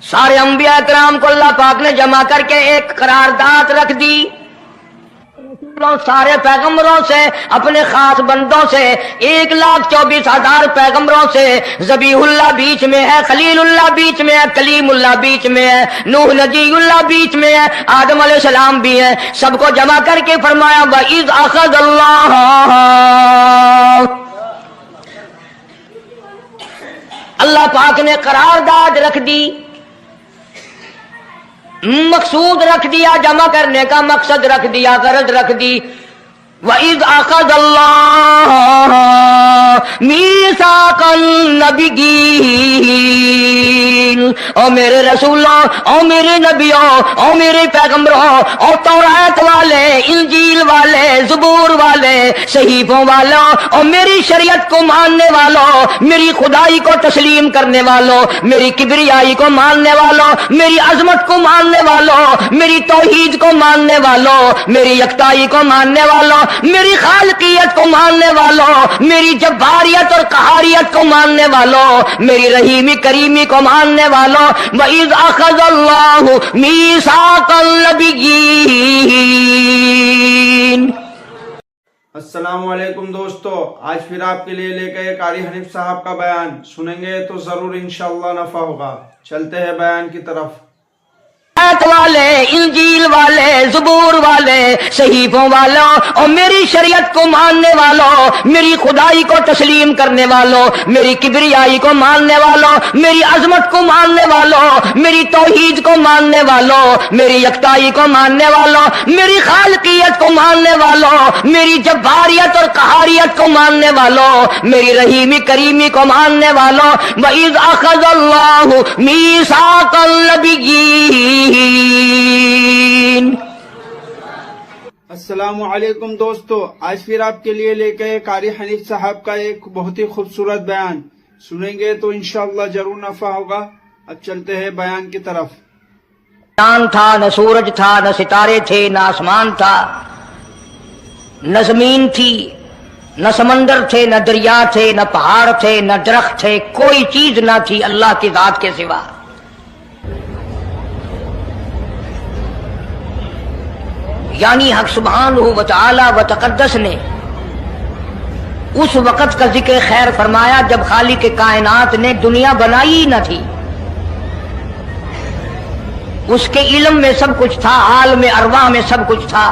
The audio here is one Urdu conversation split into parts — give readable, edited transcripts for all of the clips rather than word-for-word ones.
سارے انبیاء کرام کو اللہ پاک نے جمع کر کے ایک قرارداد رکھ دی، سارے پیغمبروں سے، اپنے خاص بندوں سے، 1,24,000 پیغمبروں سے، ذبیح اللہ بیچ میں ہے، خلیل اللہ بیچ میں ہے، کلیم اللہ بیچ میں ہے، نوح نجی اللہ بیچ میں ہے، آدم علیہ السلام بھی ہے، سب کو جمع کر کے فرمایا وَإِذْ أَخَذَ اللَّهُ، اللہ پاک نے قرارداد رکھ دی، مقصود رکھ دیا، جمع کرنے کا مقصد رکھ دیا، غرض رکھ دی، وَإِذْ أَخَذَ اللَّهُ مِيثَاقَ النَّبِيِّينَ، او میرے رسولوں، او میرے نبیوں، او میرے پیغمبروں، او تورات والے، انجیل والے، زبور والے، صحیفوں والوں، اور میری شریعت کو ماننے والوں، میری خدائی کو تسلیم کرنے والوں، میری کبریائی کو ماننے والوں، میری عظمت کو ماننے والوں، میری توحید کو ماننے والوں، میری یکتائی کو ماننے والوں، میری خالقیت کو ماننے والوں، میری جباریت اور قہاریت کو ماننے والوں، میری رحیمی کریمی کو ماننے والوں، وَإِذْ أَخَذَ اللَّهُ مِيثَاقَ النَّبِيِّينَ۔ السلام علیکم دوستو، آج پھر آپ کے لیے لے کے قاری حنیف صاحب کا بیان سنیں گے تو ضرور انشاءاللہ نفع ہوگا۔ چلتے ہیں بیان کی طرف۔ والے، انجیل والے، زبور والے، صحیفوں والوں، اور میری شریعت کو ماننے والوں، میری خدائی کو تسلیم کرنے والوں، میری کبریائی کو ماننے والوں، میری عظمت کو ماننے والوں، میری توحید کو ماننے والوں، میری یکتائی کو ماننے والوں، میری خالقیت کو ماننے والوں، میری جباریت اور قہاریت کو ماننے والوں، میری رحیمی کریمی کو ماننے والوں، وَإِذْ أَخَذَ اللَّهُ مِيثَاقَ النَّبِيِّينَ۔ السلام علیکم دوستو، آج پھر آپ کے لیے لے کے قاری حنیف صاحب کا ایک بہت ہی خوبصورت بیان سنیں گے تو انشاءاللہ ضرور نفع ہوگا۔ اب چلتے ہیں بیان کی طرف۔ چاند تھا، نہ سورج تھا، نہ ستارے تھے، نہ آسمان تھا، نہ زمین تھی، نہ سمندر تھے، نہ دریا تھے، نہ پہاڑ تھے، نہ درخت تھے، کوئی چیز نہ تھی اللہ کی ذات کے سوا۔ یعنی حق سبحانہ و تعالی و تقدس نے اس وقت کا ذکر خیر فرمایا جب خالق کائنات نے دنیا بنائی نہ تھی، اس کے علم میں سب کچھ تھا، عالم ارواح میں سب کچھ تھا،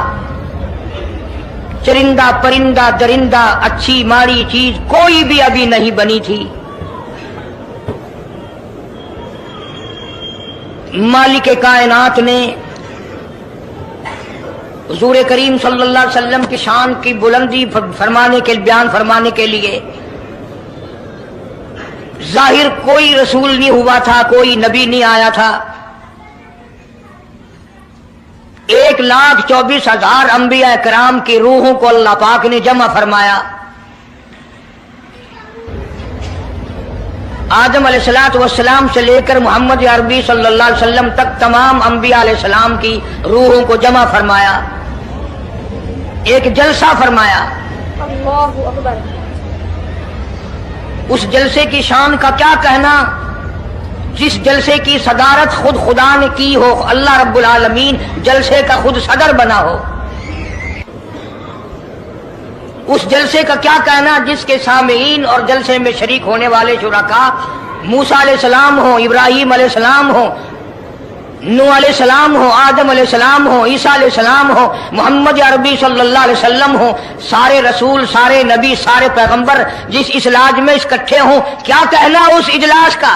چرندہ پرندہ درندہ اچھی ماڑی چیز کوئی بھی ابھی نہیں بنی تھی۔ مالک کائنات نے حضور کریم صلی اللہ علیہ وسلم کی شان کی بلندی فرمانے کے بیان فرمانے کے لیے ظاہر کوئی رسول نہیں ہوا تھا، کوئی نبی نہیں آیا تھا، 1,24,000 انبیاء کرام کی روحوں کو اللہ پاک نے جمع فرمایا۔ آدم علیہ السلام سے لے کر محمد عربی صلی اللہ علیہ وسلم تک تمام انبیاء علیہ السلام کی روحوں کو جمع فرمایا، ایک جلسہ فرمایا۔ اللہ اکبر۔ اس جلسے کی شان کا کیا کہنا، جس جلسے کی صدارت خود خدا نے کی ہو، اللہ رب العالمین جلسے کا خود صدر بنا ہو۔ اس جلسے کا کیا کہنا جس کے سامعین اور جلسے میں شریک ہونے والے شرکاء موسیٰ علیہ السلام ہو، ابراہیم علیہ السلام ہو، نوح علیہ السلام ہو، آدم علیہ السلام ہو، عیسیٰ علیہ السلام ہو، محمد عربی صلی اللہ علیہ وسلم ہو، سارے رسول، سارے نبی، سارے پیغمبر جس اجلاس میں اکٹھے ہوں، کیا کہنا اس اجلاس کا؟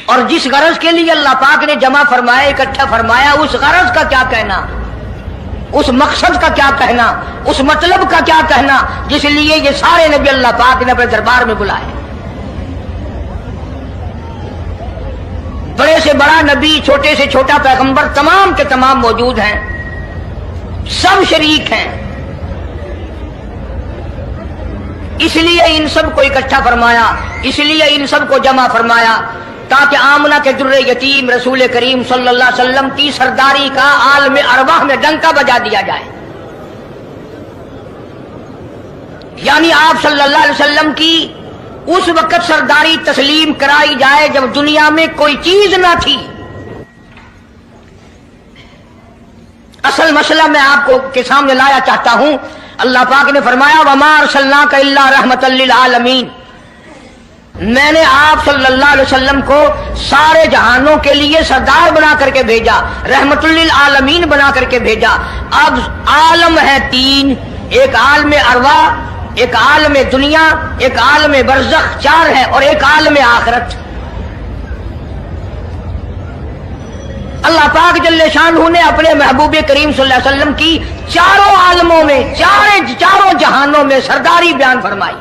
اور جس غرض کے لیے اللہ پاک نے جمع فرمایا، اکٹھا فرمایا، اس غرض کا کیا کہنا، اس مقصد کا کیا کہنا، اس مطلب کا کیا کہنا جس لیے یہ سارے نبی اللہ پاک نے اپنے دربار میں بلائے۔ بڑے سے بڑا نبی، چھوٹے سے چھوٹا پیغمبر، تمام کے تمام موجود ہیں، سب شریک ہیں، اس لیے ان سب کو اکٹھا فرمایا، اس لیے ان سب کو جمع فرمایا تاکہ آمنہ کے در یتیم رسول کریم صلی اللہ علیہ وسلم کی سرداری کا عالم ارواح میں ڈنکا بجا دیا جائے۔ یعنی آپ صلی اللہ علیہ وسلم کی اس وقت سرداری تسلیم کرائی جائے جب دنیا میں کوئی چیز نہ تھی. اصل مسئلہ میں آپ کو کے سامنے لایا چاہتا ہوں. اللہ پاک نے فرمایا وما ارسلناک الا رحمۃ للعالمین، میں نے آپ صلی اللہ علیہ وسلم کو سارے جہانوں کے لیے سردار بنا کر کے بھیجا، رحمت للعالمین بنا کر کے بھیجا. اب عالم ہے تین، ایک عالم ارواح، ایک عالم دنیا، ایک عالم برزخ، چار ہے، اور ایک عالم آخرت. اللہ پاک جل شانہ نے اپنے محبوب کریم صلی اللہ علیہ وسلم کی چاروں عالموں میں، چاروں جہانوں میں سرداری بیان فرمائی.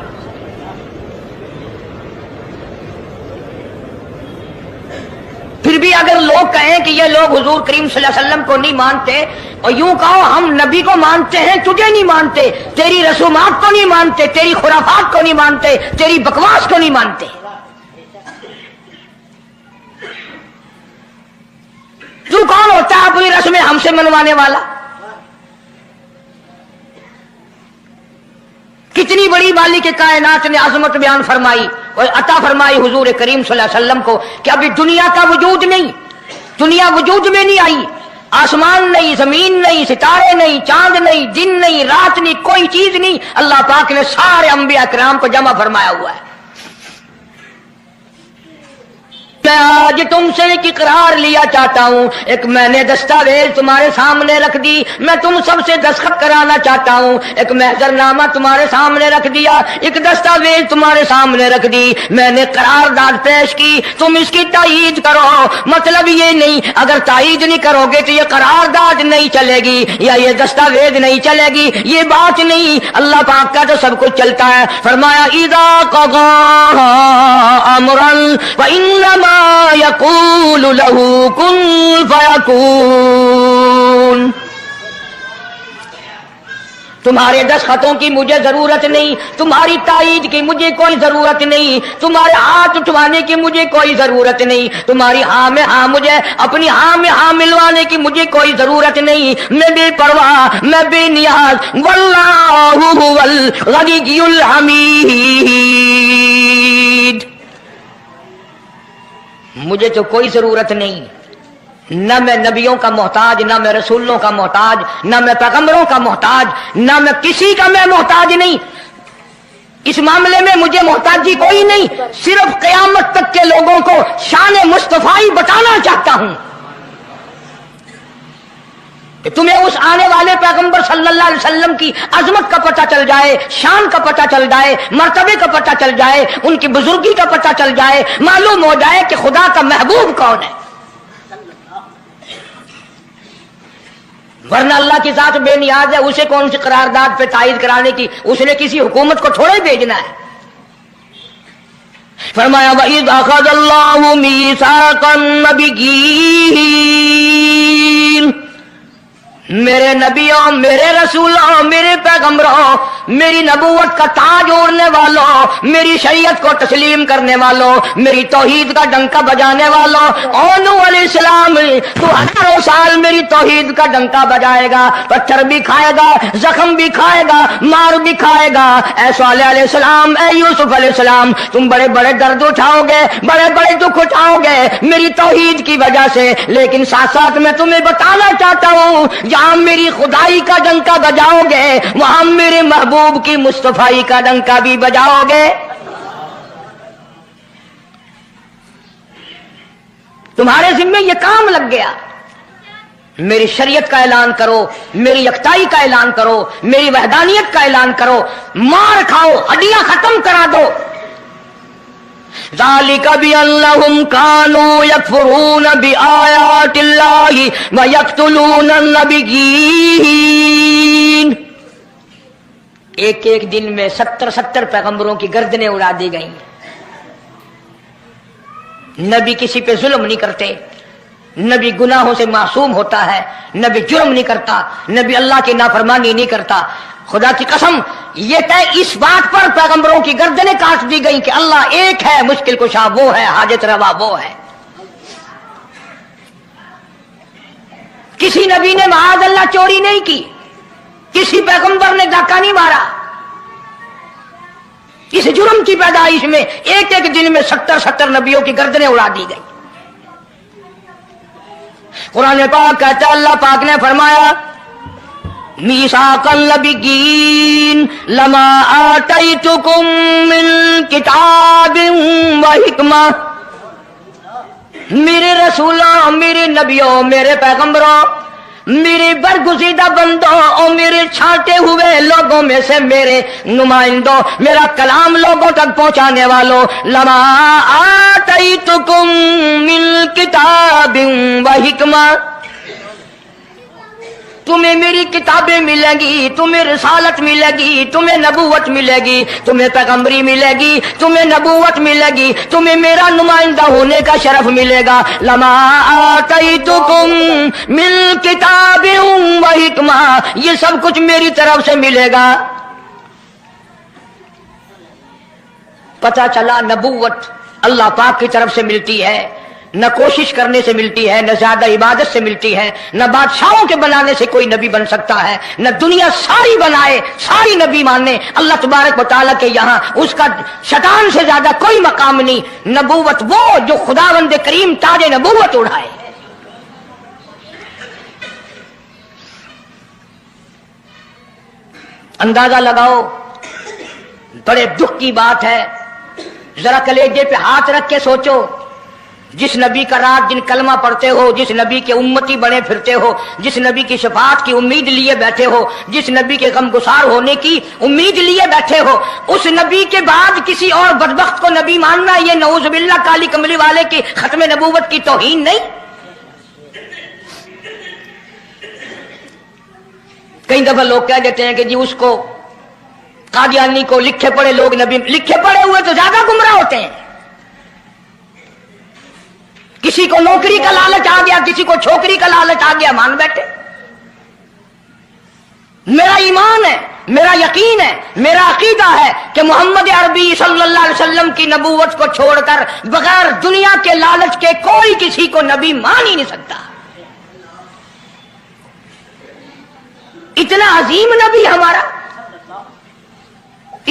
پھر بھی اگر لوگ کہیں کہ یہ لوگ حضور کریم صلی اللہ علیہ وسلم کو نہیں مانتے، اور یوں کہو ہم نبی کو مانتے ہیں، تجھے نہیں مانتے، تیری رسومات کو نہیں مانتے، تیری خرافات کو نہیں مانتے، تیری بکواس کو نہیں مانتے. تو کون ہوتا ہے اپنی رسمیں ہم سے منوانے والا؟ کتنی بڑی مالک کائنات نے عظمت بیان فرمائی اور عطا فرمائی حضور کریم صلی اللہ علیہ وسلم کو کہ ابھی دنیا کا وجود نہیں، دنیا وجود میں نہیں آئی، آسمان نہیں، زمین نہیں، ستارے نہیں، چاند نہیں، دن نہیں، رات نہیں، کوئی چیز نہیں. اللہ پاک نے سارے انبیاء کرام کو جمع فرمایا ہوا ہے. میں آج تم سے ایک اقرار لیا چاہتا ہوں، ایک میں نے دستاویز تمہارے سامنے رکھ دی، میں تم سب سے دستخط کرانا چاہتا ہوں. ایک محضر نامہ تمہارے سامنے رکھ دیا، ایک دستاویز تمہارے سامنے رکھ دی، میں نے قرارداد پیش کی، تم اس کی تائید کرو. مطلب یہ نہیں اگر تائید نہیں کرو گے تو یہ قرارداد نہیں چلے گی یا یہ دستاویز نہیں چلے گی، یہ بات نہیں. اللہ پاک کا تو سب کچھ چلتا ہے. فرمایا اذا قضى امرا فانما یقول له کن فیکون. تمہارے دستخطوں کی مجھے ضرورت نہیں، تمہاری تائید کی مجھے کوئی ضرورت نہیں، تمہارے ہاتھ اٹھوانے کی مجھے کوئی ضرورت نہیں، تمہاری ہاں میں ہاں مجھے اپنی ہاں میں ہاں ملوانے کی مجھے کوئی ضرورت نہیں. میں بے پرواہ، میں بے نیاز. واللہ هو الغنی الحمید. مجھے تو کوئی ضرورت نہیں، نہ میں نبیوں کا محتاج، نہ میں رسولوں کا محتاج، نہ میں پیغمبروں کا محتاج، نہ میں کسی کا میں محتاج نہیں. اس معاملے میں مجھے محتاجی کوئی نہیں. صرف قیامت تک کے لوگوں کو شان مصطفی بتانا چاہتا ہوں کہ تمہیں اس آنے والے پیغمبر صلی اللہ علیہ وسلم کی عظمت کا پتہ چل جائے، شان کا پتہ چل جائے، مرتبے کا پتہ چل جائے، ان کی بزرگی کا پتہ چل جائے، معلوم ہو جائے کہ خدا کا محبوب کون ہے. ورنہ اللہ کی ذات بے نیاز ہے، اسے کون سی قرارداد پہ تائید کرانے کی، اس نے کسی حکومت کو تھوڑے بھیجنا ہے. فرمایا وَإِذْ أَخَذَ اللَّهُ مِيثَاقَ النَّبِيِّينَ. میرے نبیوں، میرے رسولوں، میرے پیغمبروں، میری نبوت کا تاج اوڑھنے والوں، میری شریعت کو تسلیم کرنے والوں، میری توحید کا ڈنکا بجانے والوں، نوح علیہ السلام تو ہزاروں سال میری توحید کا ڈنکا بجائے گا، پتھر بھی کھائے گا، زخم بھی کھائے گا، مار بھی کھائے گا. اے صالح علیہ السلام، اے یوسف علیہ السلام، تم بڑے بڑے درد اٹھاؤ گے، بڑے بڑے دکھ اٹھاؤ گے میری توحید کی وجہ سے، لیکن ساتھ ساتھ میں تمہیں بتانا چاہتا ہوں جہاں میری خدائی کا ڈنکا بجاؤ گے وہاں میرے محبوب کی مصطفی کا ڈنکا بھی بجاؤ گے. تمہارے ذمے یہ کام لگ گیا. میری شریعت کا اعلان کرو، میری یکتائی کا اعلان کرو، میری وحدانیت کا اعلان کرو، مار کھاؤ، ہڈیاں ختم کرا دو. ذالک بأنہم کانوا یکفرون بآیات اللہ ویقتلون النبیین. ایک ایک دن میں 70 پیغمبروں کی گردنیں اڑا دی گئیں. نبی کسی پہ ظلم نہیں کرتے، نبی گناہوں سے معصوم ہوتا ہے، نبی جرم نہیں کرتا، نبی اللہ کی نافرمانی نہیں کرتا. خدا کی قسم یہ طے اس بات پر پیغمبروں کی گردنیں کاٹ دی گئی کہ اللہ ایک ہے، مشکل کشا وہ ہے، حاجت روا وہ ہے. کسی نبی نے معاذ اللہ چوری نہیں کی، کسی پیغمبر نے ڈاکہ نہیں مارا، اس جرم کی پیدائش میں ایک ایک دن میں 70 نبیوں کی گردنیں اڑا دی گئی. قرآن پاک کہتا ہے اللہ پاک نے فرمایا میثاق النبیین لما آتیتکم من کتاب و حکمہ، میرے رسولوں، میرے نبیوں، میرے پیغمبروں، میرے برگزیدہ بندوں اور میرے چھانٹے ہوئے لوگوں میں سے میرے نمائندوں، میرا کلام لوگوں تک پہنچانے والوں، لما آتیتکم من کتاب و حکمہ، تمہیں میری کتابیں ملیں گی، تمہیں رسالت ملے گی، تمہیں نبوت ملے گی، تمہیں پیغمبری ملے گی، تمہیں نبوت ملے گی، تمہیں میرا نمائندہ ہونے کا شرف ملے گا. لما آتیتکم من کتاب و حکمہ، یہ سب کچھ میری طرف سے ملے گا. پتہ چلا نبوت اللہ پاک کی طرف سے ملتی ہے، نہ کوشش کرنے سے ملتی ہے، نہ زیادہ عبادت سے ملتی ہے، نہ بادشاہوں کے بنانے سے کوئی نبی بن سکتا ہے، نہ دنیا ساری بنائے ساری نبی مانے اللہ تبارک و تعالیٰ کے یہاں اس کا شیطان سے زیادہ کوئی مقام نہیں. نبوت وہ جو خداوند کریم تاج نبوت اڑائے. اندازہ لگاؤ، بڑے دکھ کی بات ہے، ذرا کلیجے پہ ہاتھ رکھ کے سوچو، جس نبی کا رات دن کلمہ پڑھتے ہو، جس نبی کے امتی بنے پھرتے ہو، جس نبی کی شفاعت کی امید لیے بیٹھے ہو، جس نبی کے غم گسار ہونے کی امید لیے بیٹھے ہو، اس نبی کے بعد کسی اور بدبخت کو نبی ماننا یہ نعوذ باللہ کالی کملی والے کی ختم نبوت کی توہین نہیں؟ کئی دفعہ لوگ کہہ دیتے ہیں کہ جی اس کو قادیانی کو لکھے پڑھے لوگ نبی، لکھے پڑھے ہوئے تو زیادہ گمراہ ہوتے ہیں. کسی کو نوکری کا لالچ آ گیا، کسی کو چھوکری کا لالچ آ گیا، مان بیٹھے. میرا ایمان ہے، میرا یقین ہے، میرا عقیدہ ہے کہ محمد عربی صلی اللہ علیہ وسلم کی نبوت کو چھوڑ کر بغیر دنیا کے لالچ کے کوئی کسی کو نبی مان ہی نہیں سکتا. اتنا عظیم نبی ہمارا،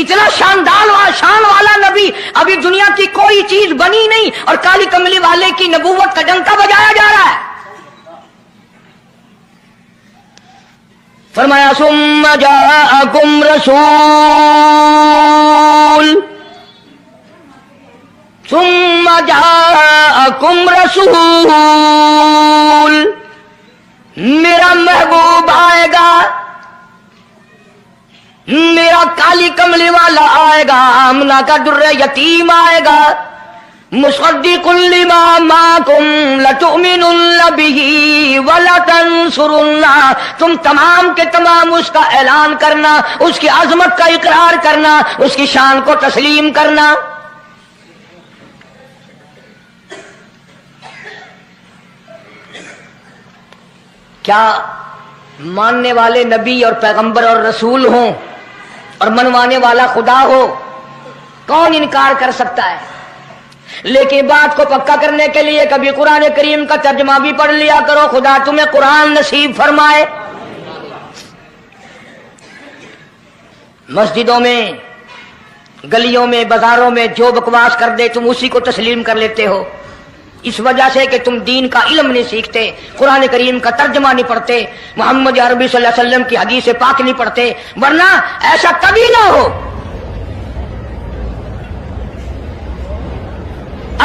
اتنا شاندار شان والا نبی، ابھی دنیا کی کوئی چیز بنی نہیں اور کالی کملی والے کی نبوت کا ڈنکا بجایا جا رہا ہے. فرمایا ثم جاءکم رسول، ثم جاءکم رسول، میرا محبوب آئے گا، میرا کالی کملی والا آئے گا، آمنہ کا در یتیم آئے گا، مصدق لما معکم لتؤمنن بہ ولتنصرنہ، تم تمام کے تمام اس کا اعلان کرنا، اس کی عظمت کا اقرار کرنا، اس کی شان کو تسلیم کرنا. کیا ماننے والے نبی اور پیغمبر اور رسول ہوں اور منوانے والا خدا ہو؟ کون انکار کر سکتا ہے؟ لیکن بات کو پکا کرنے کے لیے کبھی قرآن کریم کا ترجمہ بھی پڑھ لیا کرو. خدا تمہیں قرآن نصیب فرمائے. مسجدوں میں، گلیوں میں، بازاروں میں جو بکواس کر دے تم اسی کو تسلیم کر لیتے ہو، اس وجہ سے کہ تم دین کا علم نہیں سیکھتے، قرآن کریم کا ترجمہ نہیں پڑھتے، محمد عربی صلی اللہ علیہ وسلم کی حدیث پاک نہیں پڑھتے. ورنہ ایسا کبھی نہ ہو.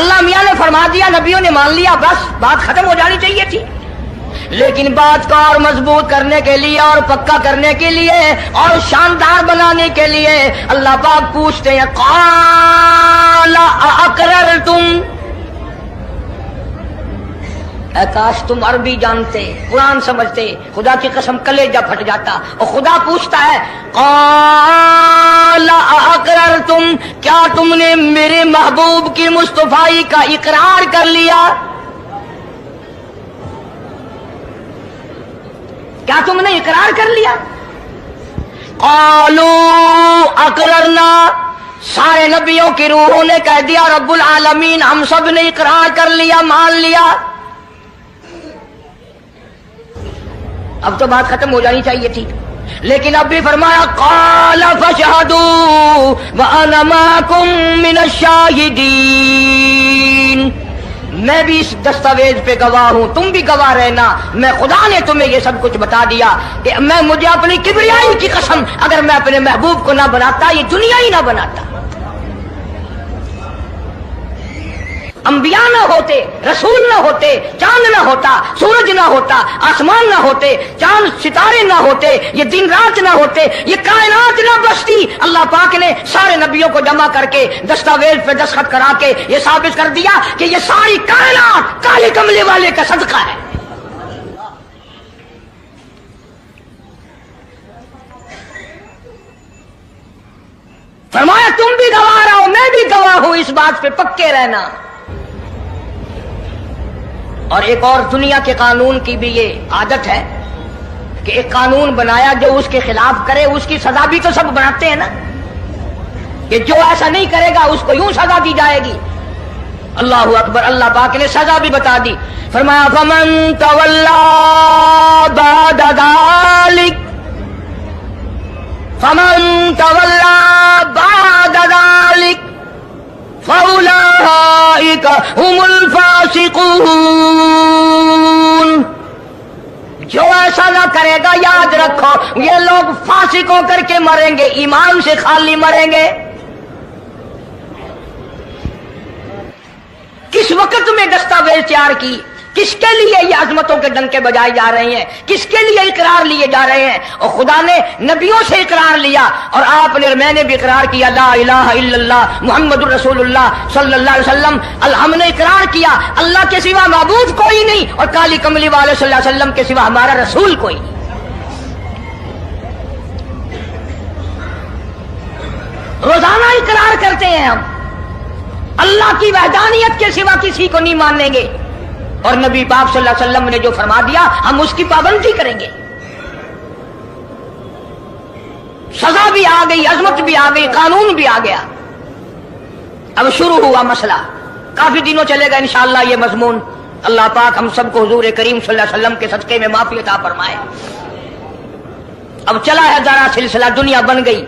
اللہ میاں نے فرما دیا، نبیوں نے مان لیا، بس بات ختم ہو جانی چاہیے تھی. لیکن بات کو اور مضبوط کرنے کے لیے اور پکا کرنے کے لیے اور شاندار بنانے کے لیے اللہ پاک پوچھتے ہیں قال اقررتم، اے کاش تم عربی جانتے، قرآن سمجھتے، خدا کی قسم کلیجہ پھٹ جاتا. اور خدا پوچھتا ہے قال اقررتم، کیا تم نے میرے محبوب کی مصطفائی کا اقرار کر لیا؟ کیا تم نے اقرار کر لیا؟ قالوا اقررنا، سارے نبیوں کی روحوں نے کہہ دیا رب العالمین ہم سب نے اقرار کر لیا، مان لیا. اب تو بات ختم ہو جانی چاہیے تھی. لیکن اب بھی فرمایا قال فاشهدوا وانا معكم من الشاہدین، میں بھی اس دستاویز پہ گواہ ہوں، تم بھی گواہ رہنا، میں خدا نے تمہیں یہ سب کچھ بتا دیا کہ مجھے اپنی کبریائی کی قسم اگر میں اپنے محبوب کو نہ بناتا یہ دنیا ہی نہ بناتا، انبیاء نہ ہوتے، رسول نہ ہوتے، چاند نہ ہوتا، سورج نہ ہوتا، آسمان نہ ہوتے، چاند ستارے نہ ہوتے، یہ دن رات نہ ہوتے، یہ کائنات نہ بستی، اللہ پاک نے سارے نبیوں کو جمع کر کے دستاویز پہ دستخط کرا کے یہ ثابت کر دیا کہ یہ ساری کائنات کالے کملے والے کا صدقہ ہے۔ فرمایا تم بھی گواہ رہو، میں بھی گواہ ہوں، اس بات پہ پکے رہنا۔ اور ایک اور دنیا کے قانون کی بھی یہ عادت ہے کہ ایک قانون بنایا جو اس کے خلاف کرے اس کی سزا بھی تو سب بناتے ہیں نا، کہ جو ایسا نہیں کرے گا اس کو یوں سزا دی جائے گی۔ اللہ اکبر، اللہ پاک نے سزا بھی بتا دی، فرمایا فمن تولی بعد ذلک، فمن تولی بعد ذلک فَأُولَٰئِكَ هُمُ الْفَاسِقُونَ، جو ایسا نہ کرے گا یاد رکھو یہ لوگ فاسق ہو کر کے مریں گے، ایمان سے خالی مریں گے۔ کس وقت میں دستاویز تیار کی، کس کے لیے یہ عظمتوں کے ڈنکے بجائے جا رہے ہیں، کس کے لیے اقرار لیے جا رہے ہیں؟ اور خدا نے نبیوں سے اقرار لیا اور آپ نے، میں نے بھی اقرار کیا لا الہ الا اللہ محمد الرسول اللہ صلی اللہ علیہ وسلم، ہم نے اقرار کیا اللہ کے سوا معبود کوئی نہیں اور کالی کملی والے صلی اللہ علیہ وسلم کے سوا ہمارا رسول کوئی نہیں۔ روزانہ اقرار کرتے ہیں ہم اللہ کی وحدانیت کے سوا کسی کو نہیں مانیں گے، اور نبی پاک صلی اللہ علیہ وسلم نے جو فرما دیا ہم اس کی پابندی کریں گے۔ سزا بھی آ گئی، عظمت بھی آ گئی، قانون بھی آ گیا۔ اب شروع ہوا مسئلہ، کافی دنوں چلے گا انشاءاللہ یہ مضمون۔ اللہ پاک ہم سب کو حضور کریم صلی اللہ علیہ وسلم کے صدقے میں معافی عطا فرمائے۔ اب چلا ہے ذرا سلسلہ، دنیا بن گئی،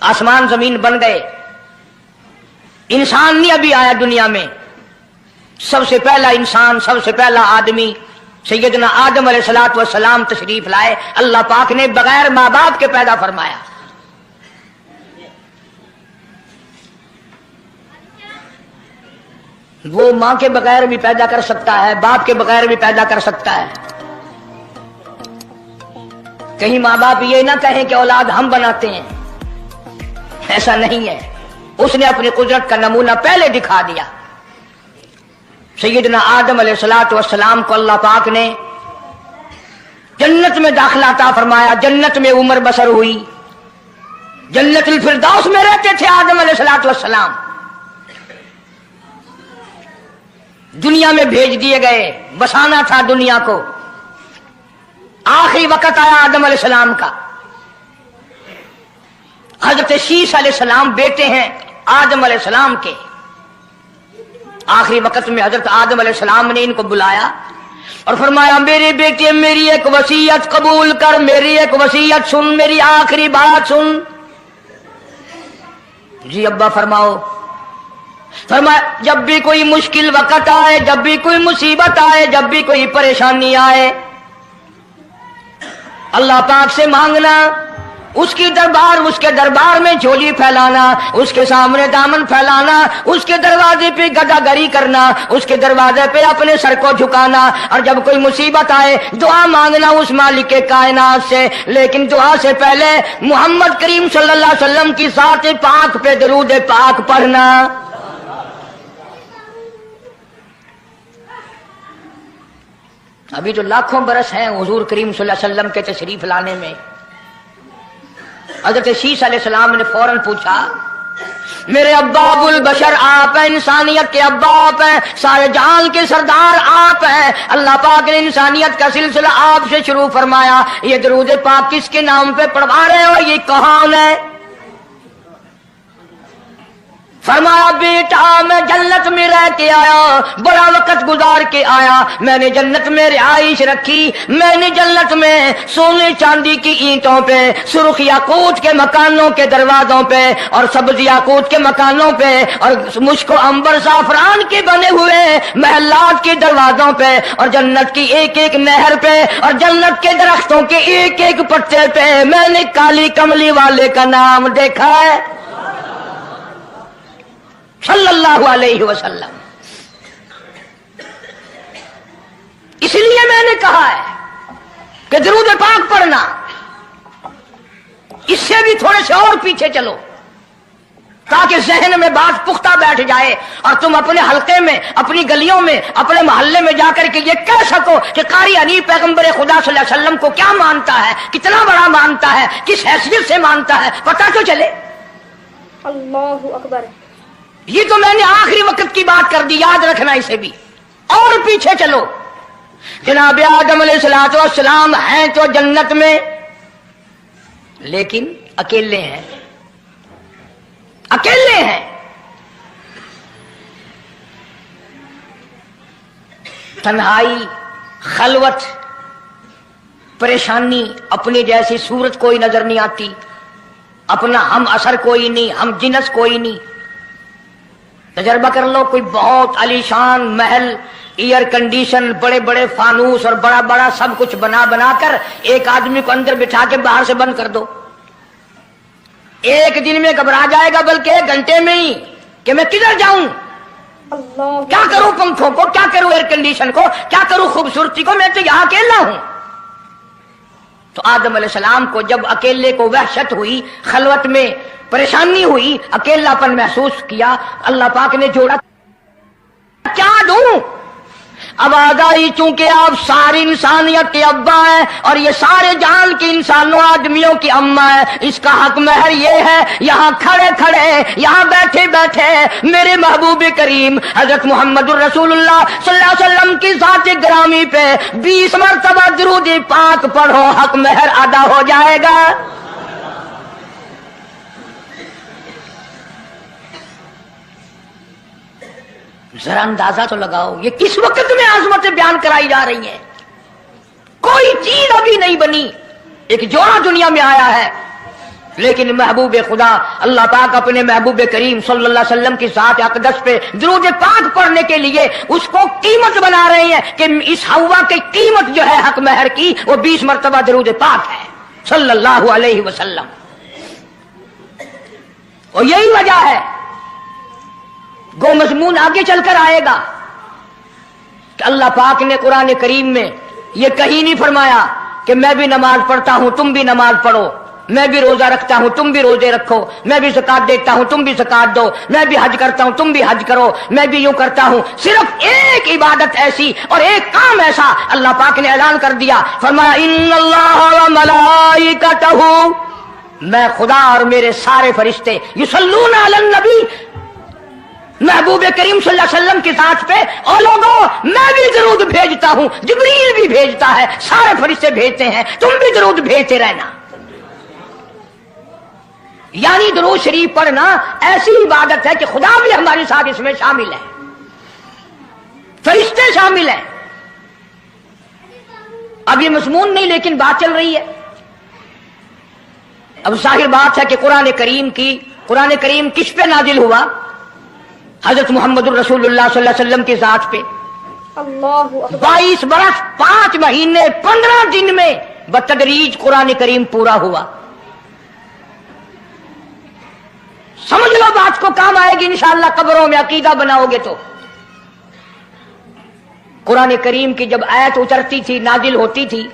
آسمان زمین بن گئے، انسان نہیں ابھی آیا دنیا میں۔ سب سے پہلا انسان، سب سے پہلا آدمی سیدنا آدم علیہ الصلوۃ والسلام تشریف لائے، اللہ پاک نے بغیر ماں باپ کے پیدا فرمایا۔ وہ ماں کے بغیر بھی پیدا کر سکتا ہے، باپ کے بغیر بھی پیدا کر سکتا ہے۔ کہیں ماں باپ یہ نہ کہیں کہ اولاد ہم بناتے ہیں، ایسا نہیں ہے، اس نے اپنی قدرت کا نمونہ پہلے دکھا دیا۔ سیدنا آدم علیہ الصلوۃ والسلام کو اللہ پاک نے جنت میں داخلہ عطا فرمایا، جنت میں عمر بسر ہوئی، جنت الفردوس میں رہتے تھے آدم علیہ الصلوۃ والسلام۔ دنیا میں بھیج دیے گئے، بسانا تھا دنیا کو۔ آخری وقت آیا آدم علیہ السلام کا۔ حضرت شیش علیہ السلام بیٹے ہیں آدم علیہ السلام کے۔ آخری وقت میں حضرت آدم علیہ السلام نے ان کو بلایا اور فرمایا میرے بیٹے میری ایک وصیت قبول کر، میری ایک وصیت سن، میری آخری بات سن۔ جی ابا فرماؤ۔ فرمایا جب بھی کوئی مشکل وقت آئے، جب بھی کوئی مصیبت آئے، جب بھی کوئی پریشانی آئے، اللہ پاک سے مانگنا، اس کے دربار میں جھولی پھیلانا، اس کے سامنے دامن پھیلانا، اس کے دروازے پہ گدا گری کرنا، اس کے دروازے پہ اپنے سر کو جھکانا، اور جب کوئی مصیبت آئے دعا مانگنا اس مالک کائنات سے، لیکن دعا سے پہلے محمد کریم صلی اللہ علیہ وسلم کی ذات پاک پہ درود پاک پڑھنا۔ ابھی تو لاکھوں برس ہیں حضور کریم صلی اللہ علیہ وسلم کے تشریف لانے میں۔ حضرت شیش علیہ السلام نے فوراً پوچھا میرے ابا ابو البشر آپ ہیں، انسانیت کے ابا آپ ہیں، سارے جہان کے سردار آپ ہیں، اللہ پاک نے انسانیت کا سلسلہ آپ سے شروع فرمایا، یہ درود پاک کس کے نام پہ پڑھوا رہے ہو، یہ کون ہے؟ فرمایا بیٹا میں جنت میں لے کے آیا, بڑا وقت گزار کے آیا, میں نے جنت میں رہائش رکھی, میں نے جنت میں سونے چاندی کی اینٹوں پہ, سرخ یاقوت کے مکانوں کے دروازوں پہ اور سبز یاقوت کے مکانوں پہ اور مشک و عنبر زعفران کے بنے ہوئے محلات کے دروازوں پہ اور جنت کی ایک ایک نہر پہ اور جنت کے درختوں کے ایک ایک پتے پہ میں نے کالی کملی والے کا نام دیکھا ہے صلی اللہ علیہ وسلم. اس لیے میں نے کہا ہے کہ درود پاک پڑھنا, اس سے بھی تھوڑے سے اور پیچھے چلو تاکہ ذہن میں بات پختہ بیٹھ جائے اور تم اپنے حلقے میں, اپنی گلیوں میں, اپنے محلے میں جا کر کے یہ کہہ سکو کہ قاری حنیف پیغمبر خدا صلی اللہ علیہ وسلم کو کیا مانتا ہے, کتنا بڑا مانتا ہے, کس حیثیت سے مانتا ہے, پتہ تو چلے. اللہ اکبر. یہ تو میں نے آخری وقت کی بات کر دی, یاد رکھنا اسے بھی. اور پیچھے چلو, جناب آدم علیہ الصلوۃ والسلام ہیں تو جنت میں, لیکن اکیلے ہیں, اکیلے ہیں. تنہائی, خلوت, پریشانی, اپنی جیسی صورت کوئی نظر نہیں آتی, اپنا ہم اثر کوئی نہیں, ہم جنس کوئی نہیں. تجربہ کر لو, کوئی بہت عالیشان محل, ایئر کنڈیشن, بڑے بڑے فانوس اور بڑا بڑا سب کچھ بنا بنا کر ایک آدمی کو اندر بٹھا کے باہر سے بند کر دو, ایک دن میں گھبرا جائے گا, بلکہ ایک گھنٹے میں ہی کہ میں کدھر جاؤں, اللہ کیا کروں پنکھوں کو, کیا کروں ایئر کنڈیشن کو, کیا کروں خوبصورتی کو, میں تو یہاں اکیلا ہوں. تو آدم علیہ السلام کو جب اکیلے کو وحشت ہوئی, خلوت میں پریشانی ہوئی, اکیلا پن محسوس کیا, اللہ پاک نے جوڑا, کیا دوں. آواز آئی چونکہ آپ ساری انسانیت کے ابا ہیں اور یہ سارے جہان کے انسانوں آدمیوں کی اماں ہے, اس کا حق مہر یہ ہے, یہاں کھڑے کھڑے, یہاں بیٹھے بیٹھے میرے محبوب کریم حضرت محمد الرسول اللہ صلی اللہ علیہ وسلم کی ذات گرامی پہ 20 مرتبہ درود پاک پڑھو, حق مہر ادا ہو جائے گا. ذرا اندازہ تو لگاؤ یہ کس وقت میں عظمتیں بیان کرائی جا رہی ہیں. کوئی چیز ابھی نہیں بنی, ایک جوڑا دنیا میں آیا ہے, لیکن محبوب خدا اللہ پاک اپنے محبوب کریم صلی اللہ علیہ وسلم کی ذات اقدس پہ درود پاک پڑھنے کے لیے اس کو قیمت بنا رہے ہیں کہ اس ہوا کی قیمت جو ہے حق مہر کی وہ 20 مرتبہ درود پاک ہے صلی اللہ علیہ وسلم. اور یہی وجہ ہے, گو مضمون آگے چل کر آئے گا کہ اللہ پاک نے قرآن کریم میں یہ کہیں نہیں فرمایا کہ میں بھی نماز پڑھتا ہوں تم بھی نماز پڑھو, میں بھی روزہ رکھتا ہوں تم بھی روزے رکھو, میں بھی زکات دیتا ہوں تم بھی زکات دو, میں بھی حج کرتا ہوں تم بھی حج کرو, میں بھی یوں کرتا ہوں. صرف ایک عبادت ایسی اور ایک کام ایسا اللہ پاک نے اعلان کر دیا, فرمایا ان اللہ و ملائکتہ, میں خدا اور میرے سارے فرشتے یصلون علی النبی, محبوب کریم صلی اللہ علیہ وسلم کی ذات پہ, اور لوگوں میں بھی درود بھیجتا ہوں, جبریل بھی بھیجتا ہے, سارے فرشتے بھیجتے ہیں, تم بھی درود بھیجتے رہنا. یعنی درود شریف پڑھنا ایسی عبادت ہے کہ خدا بھی ہمارے ساتھ اس میں شامل ہے, فرشتے شامل ہیں. اب یہ مضمون نہیں لیکن بات چل رہی ہے. اب ظاہر بات ہے کہ قرآن کریم کس پہ نازل ہوا؟ حضرت محمد الرسول اللہ صلی اللہ علیہ وسلم کی ذات پہ. اللہ اکبر. 22 برس 5 مہینے 15 دن میں بتدریج قرآن کریم پورا ہوا. سمجھ لو بات کو کام آئے گی انشاءاللہ, قبروں میں عقیدہ بناؤ گے تو. قرآن کریم کی جب آیت اترتی تھی, نازل ہوتی تھی,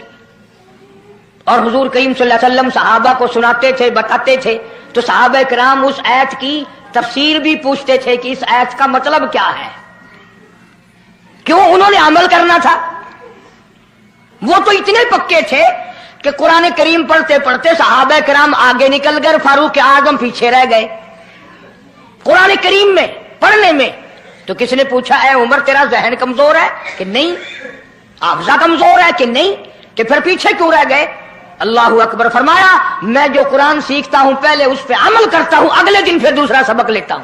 اور حضور کریم صلی اللہ علیہ وسلم صحابہ کو سناتے تھے, بتاتے تھے, تو صحابہ کرام اس آیت کی تفسیر بھی پوچھتے تھے کہ اس آیت کا مطلب کیا ہے, کیوں انہوں نے عمل کرنا تھا. وہ تو اتنے پکے تھے کہ قرآن کریم پڑھتے پڑھتے صحابہ کرام آگے نکل گئے, فاروق اعظم پیچھے رہ گئے قرآن کریم میں پڑھنے میں. تو کس نے پوچھا اے عمر تیرا ذہن کمزور ہے کہ نہیں, حافظہ کمزور ہے کہ نہیں, کہ پھر پیچھے کیوں رہ گئے؟ اللہ اکبر. فرمایا میں جو قرآن سیکھتا ہوں پہلے اس پہ عمل کرتا ہوں, اگلے دن پھر دوسرا سبق لیتا ہوں.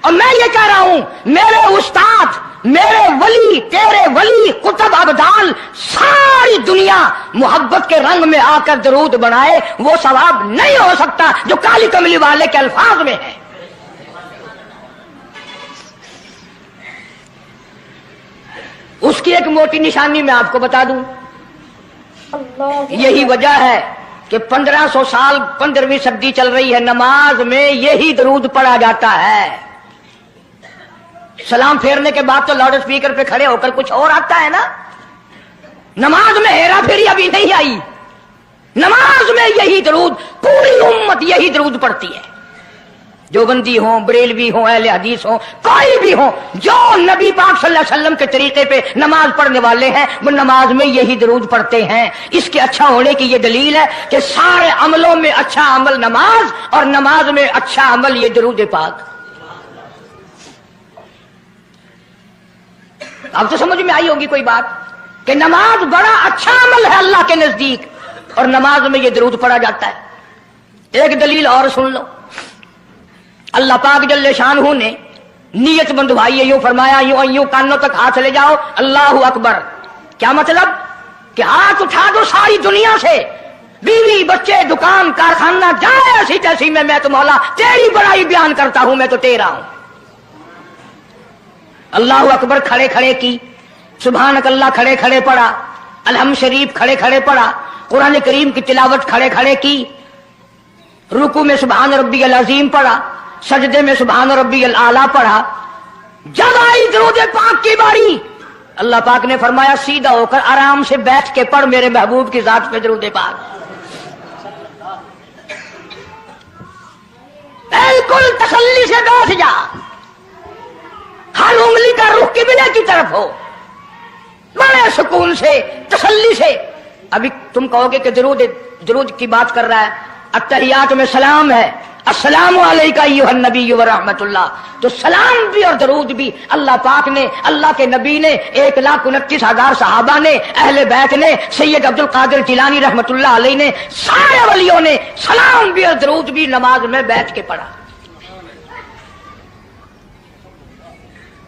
اور میں یہ کہہ رہا ہوں میرے استاد میرے ولی تیرے ولی قطب ابدال ساری دنیا محبت کے رنگ میں آ کر درود بنائے وہ ثواب نہیں ہو سکتا جو کالی کملی والے کے الفاظ میں ہے. اس کی ایک موٹی نشانی میں آپ کو بتا دوں. اللہ یہی وجہ ہے کہ 1500 سال 15ویں صدی چل رہی ہے نماز میں یہی درود پڑھا جاتا ہے. سلام پھیرنے کے بعد تو لاؤڈ اسپیکر پہ کھڑے ہو کر کچھ اور آتا ہے نا. نماز میں ہیرا پھیری ابھی نہیں آئی. نماز میں یہی درود پوری امت یہی درود پڑھتی ہے. جو بندی ہوں بریلوی ہوں اہل حدیث ہوں کوئی بھی ہوں جو نبی پاک صلی اللہ علیہ وسلم کے طریقے پہ نماز پڑھنے والے ہیں وہ نماز میں یہی درود پڑھتے ہیں. اس کے اچھا ہونے کی یہ دلیل ہے کہ سارے عملوں میں اچھا عمل نماز اور نماز میں اچھا عمل یہ درود پاک. اب تو سمجھ میں آئی ہوگی کوئی بات کہ نماز بڑا اچھا عمل ہے اللہ کے نزدیک اور نماز میں یہ درود پڑھا جاتا ہے. ایک دلیل اور سن لو. اللہ پاک جل شانہ نے نیت بندھوائی ہے, یوں فرمایا یوں کانوں تک ہاتھ لے جاؤ اللہ اکبر. کیا مطلب کہ ہاتھ اٹھا دو ساری دنیا سے, بیوی بچے دکان کارخانہ جائے ایسی تیسی میں تو مولا تیری بڑائی بیان کرتا ہوں, میں تو تیرا ہوں. اللہ اکبر کھڑے کھڑے کی, سبحانک اللہ کھڑے کھڑے پڑھا, الحمد شریف کھڑے کھڑے پڑھا, قرآن کریم کی تلاوت کھڑے کھڑے کی, رکوع میں سبحان ربی العظیم پڑھا, سجدے میں سبحان ربی الاعلیٰ پڑھا. جب آئی درود پاک کی باری اللہ پاک نے فرمایا سیدھا ہو کر آرام سے بیٹھ کے پڑھ میرے محبوب کی ذات پہ درود پاک. بالکل تسلی سے بیٹھ جا, ہر انگلی کا رخ قبلے کی طرف ہو, بڑے سکون سے تسلی سے. ابھی تم کہو گے کہ درود کی بات کر رہا ہے, التحیات میں سلام ہے, السلام علیکہ ایھا النبی ورحمۃ اللہ, تو سلام بھی اور درود بھی اللہ پاک نے, اللہ کے نبی نے, 1,29,000 صحابہ نے, اہل بیت نے, سید عبد القادر جیلانی رحمۃ اللہ علیہ نے, سارے ولیوں نے سلام بھی اور درود بھی نماز میں بیٹھ کے پڑھا.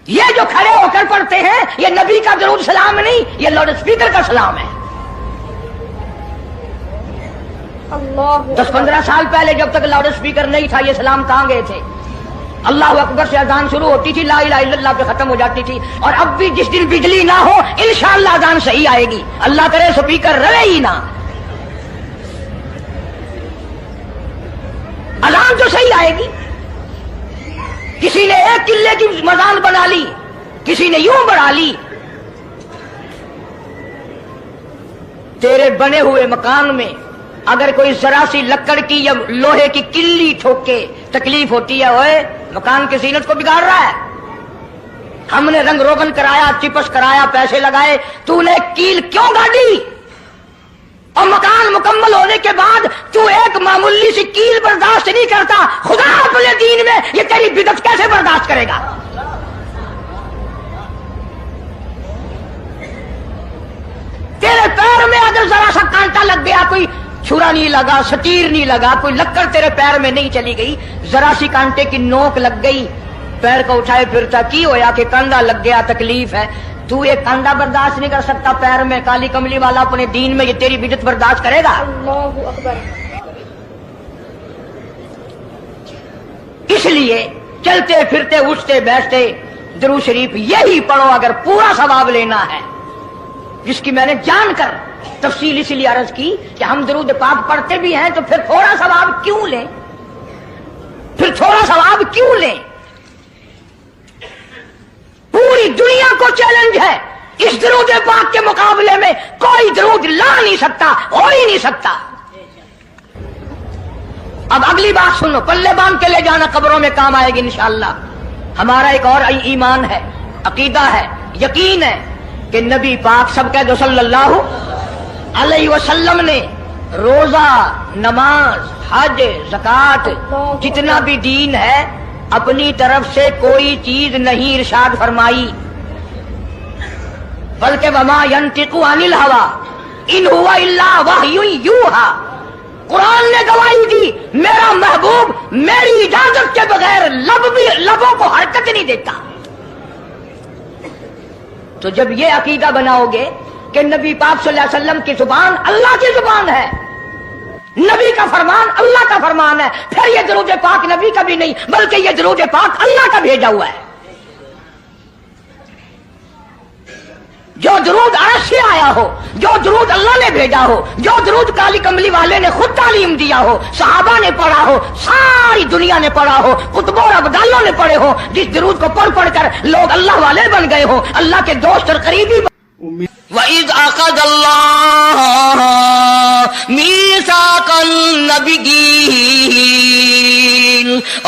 یہ جو کھڑے ہو کر پڑھتے ہیں یہ نبی کا درود سلام نہیں, یہ لاؤڈ اسپیکر کا سلام ہے. اللہ 10-15 سال پہلے جب تک لاؤڈ اسپیکر نہیں تھا یہ سلام کہاں گئے تھے؟ اللہ اکبر سے اذان شروع ہوتی تھی, لا الہ الا اللہ پہ ختم ہو جاتی تھی. اور اب بھی جس دن بجلی نہ ہو انشاءاللہ اذان صحیح آئے گی, اللہ کرے اسپیکر رہے ہی نہ, اذان تو صحیح آئے گی. کسی نے ایک قلعے کی مزان بنا لی, کسی نے یوں بڑھا لی. تیرے بنے ہوئے مکان میں اگر کوئی ذرا سی لکڑ کی یا لوہے کی کلی ٹھوک کے تکلیف ہوتی ہے, اوئے مکان کی زینت کو بگاڑ رہا ہے. ہم نے رنگ روغن کرایا, چپس کرایا, پیسے لگائے, تو نے کیل کیوں گاڑی؟ اور مکان مکمل ہونے کے بعد تو ایک معمولی سی کیل برداشت نہیں کرتا, خدا اپنے دین میں یہ تیری بدعت کیسے برداشت کرے گا؟ تیرے پیر میں اگر ذرا سا کانٹا لگ گیا, کوئی چھرا نہیں لگا, سٹیر نہیں لگا, کوئی لکڑ تیرے پیر میں نہیں چلی گئی, ذرا سی کانٹے کی نوک لگ گئی, پیر کو اٹھائے پھرتا کی ہویا کہ کانڈا لگ گیا, تکلیف ہے, تو ایک کانڈا برداشت نہیں کر سکتا پیر میں, کالی کملی والا اپنے دین میں یہ تیری بدعت برداشت کرے گا؟ اللہ اکبر. اس لیے چلتے پھرتے اٹھتے بیٹھتے درود شریف یہی پڑھو اگر پورا ثواب لینا ہے, جس کی میں نے جان کر تفصیل اسی لیے عرض کی کہ ہم درود پاک پڑھتے بھی ہیں تو پھر تھوڑا ثواب کیوں لیں, پھر تھوڑا ثواب کیوں لیں؟ پوری دنیا کو چیلنج ہے, اس درود پاک کے مقابلے میں کوئی درود لا نہیں سکتا, ہو ہی نہیں سکتا. اب اگلی بات سنو, پلے باندھ کے لے جانا, قبروں میں کام آئے گی انشاءاللہ. ہمارا ایک اور ایمان ہے, عقیدہ ہے, یقین ہے کہ نبی پاک سب کہہ دو صلی اللہ علیہ وسلم نے روزہ, نماز, حج, زکات, جتنا بھی دین ہے اپنی طرف سے کوئی چیز نہیں ارشاد فرمائی, بلکہ وما ينطق عن الهوى ان هو الا وحی یوحی. قرآن نے گواہی دی میرا محبوب میری اجازت کے بغیر لبوں کو تو جب یہ عقیدہ بناؤ گے کہ نبی پاک صلی اللہ علیہ وسلم کی زبان اللہ کی زبان ہے، نبی کا فرمان اللہ کا فرمان ہے، پھر یہ درود پاک نبی کا بھی نہیں بلکہ یہ درود پاک اللہ کا بھیجا ہوا ہے۔ جو درود عرش سے آیا ہو، جو درود اللہ نے بھیجا ہو، جو درود کالی کملی والے نے خود تعلیم دیا ہو، صحابہ نے پڑھا ہو، ساری دنیا نے پڑھا ہو، قطبوں اور ابدالوں نے پڑھے ہو، جس درود کو پڑھ پڑھ کر لوگ اللہ والے بن گئے ہو، اللہ کے دوست اور قریبی وَإِذْ أَخَذَ اللَّهُ مِيثَاقَ النَّبِيِّينَ،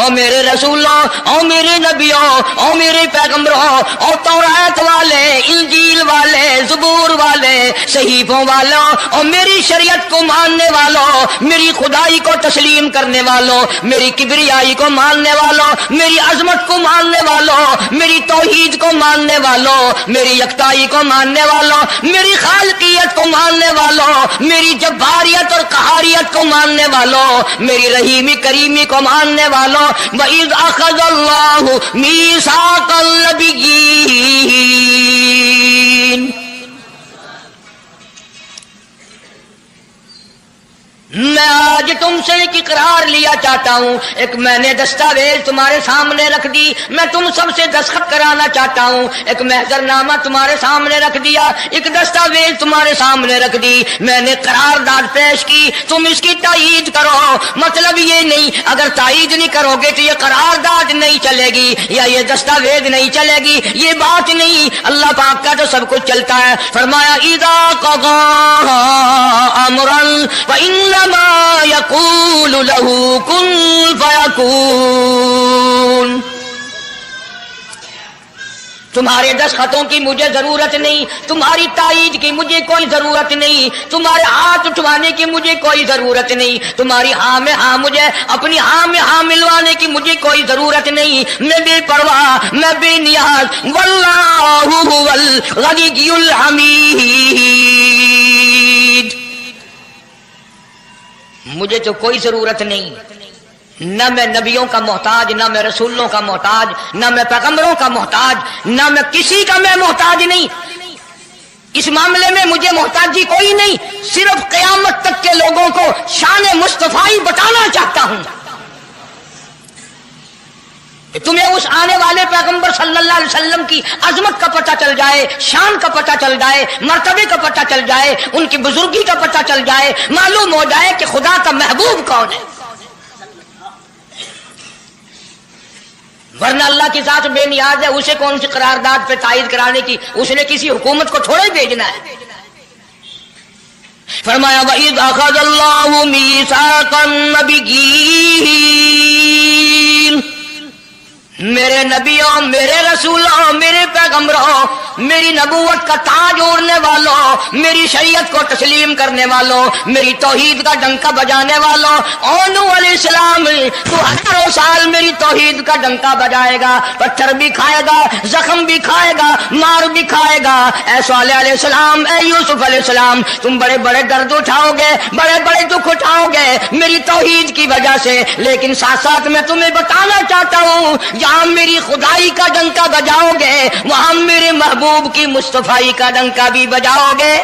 او میرے رسولوں، او میرے نبیوں، او میرے پیغمبروں، او تورات والے، انجیل والے، زبور والے، صحیفوں والوں، او میری شریعت کو ماننے والوں، میری خدائی کو تسلیم کرنے والوں، میری کبریائی کو ماننے والوں، میری عظمت کو ماننے والوں، میری توحید کو ماننے والوں، میری یکتائی کو ماننے والوں، میری خالقیت کو ماننے والوں، میری جباریت اور قہاریت کو ماننے والوں، میری رحیمی کریمی کو ماننے والوں، وَإِذْ أَخَذَ اللَّهُ مِيثَاقَ النَّبِيِّينَ، میں آج تم سے ایک اقرار لیا چاہتا ہوں، ایک میں نے دستاویز تمہارے سامنے رکھ دی، میں تم سب سے دستخط کرانا چاہتا ہوں، ایک محضر نامہ تمہارے سامنے رکھ دیا، ایک دستاویز تمہارے سامنے رکھ دی، میں نے قرارداد پیش کی، تم اس کی تائید کرو۔ مطلب یہ نہیں اگر تائید نہیں کرو گے تو یہ قرارداد نہیں چلے گی یا یہ دستاویز نہیں چلے گی، یہ بات نہیں، اللہ پاک کا تو سب کچھ چلتا ہے۔ فرمایا اذا قضى امرا فإنما يقول له كن فيكون، تمہارے دستخطوں کی مجھے ضرورت نہیں، تمہاری تائید کی مجھے کوئی ضرورت نہیں، تمہارے ہاتھ اٹھوانے کی مجھے کوئی ضرورت نہیں، تمہاری ہاں میں ہاں مجھے اپنی ہاں میں ہاں ملوانے کی مجھے کوئی ضرورت نہیں، میں بے پرواہ، میں بے نیاز، واللہ هو الغنی الحمید، مجھے تو کوئی ضرورت نہیں، نہ میں نبیوں کا محتاج، نہ میں رسولوں کا محتاج، نہ میں پیغمبروں کا محتاج، نہ میں کسی کا میں محتاج نہیں، اس معاملے میں مجھے محتاجی کوئی نہیں، صرف قیامت تک کے لوگوں کو شان مصطفی بتانا چاہتا ہوں کہ تمہیں اس آنے والے پیغمبر صلی اللہ علیہ وسلم کی عظمت کا پتہ چل جائے، شان کا پتہ چل جائے، مرتبے کا پتہ چل جائے، ان کی بزرگی کا پتہ چل جائے، معلوم ہو جائے کہ خدا کا محبوب کون ہے۔ ورنہ اللہ کی ذات بے نیاز ہے، اسے کون سی قرارداد پہ تائید کرانے کی، اس نے کسی حکومت کو تھوڑا ہی بھیجنا ہے۔ فرمایا وَإِذْ أَخَذَ اللَّهُ مِيثَاقَ النَّبِيِّينَ، میرے نبیوں، میرے رسولوں، میرے پیغمبروں، میری نبوت کا تاج اوڑھنے والوں، میری شریعت کو تسلیم کرنے والوں، میری توحید کا ڈنکا بجانے والوں، نوح علیہ السلام تو ہزاروں سال میری توحید کا ڈنکا بجائے گا، پتھر بھی کھائے گا، زخم بھی کھائے گا، مار بھی کھائے گا۔ اے صالح علیہ السلام، اے یوسف علیہ السلام، تم بڑے بڑے درد اٹھاؤ گے، بڑے بڑے دکھ اٹھاؤ گے میری توحید کی وجہ سے، لیکن ساتھ ساتھ میں تمہیں بتانا چاہتا ہوں جہاں میری خدائی کا ڈنکا بجاؤ گے وہاں میرے محبوب کی مصطفی کا ڈنکا بھی بجاؤ گے۔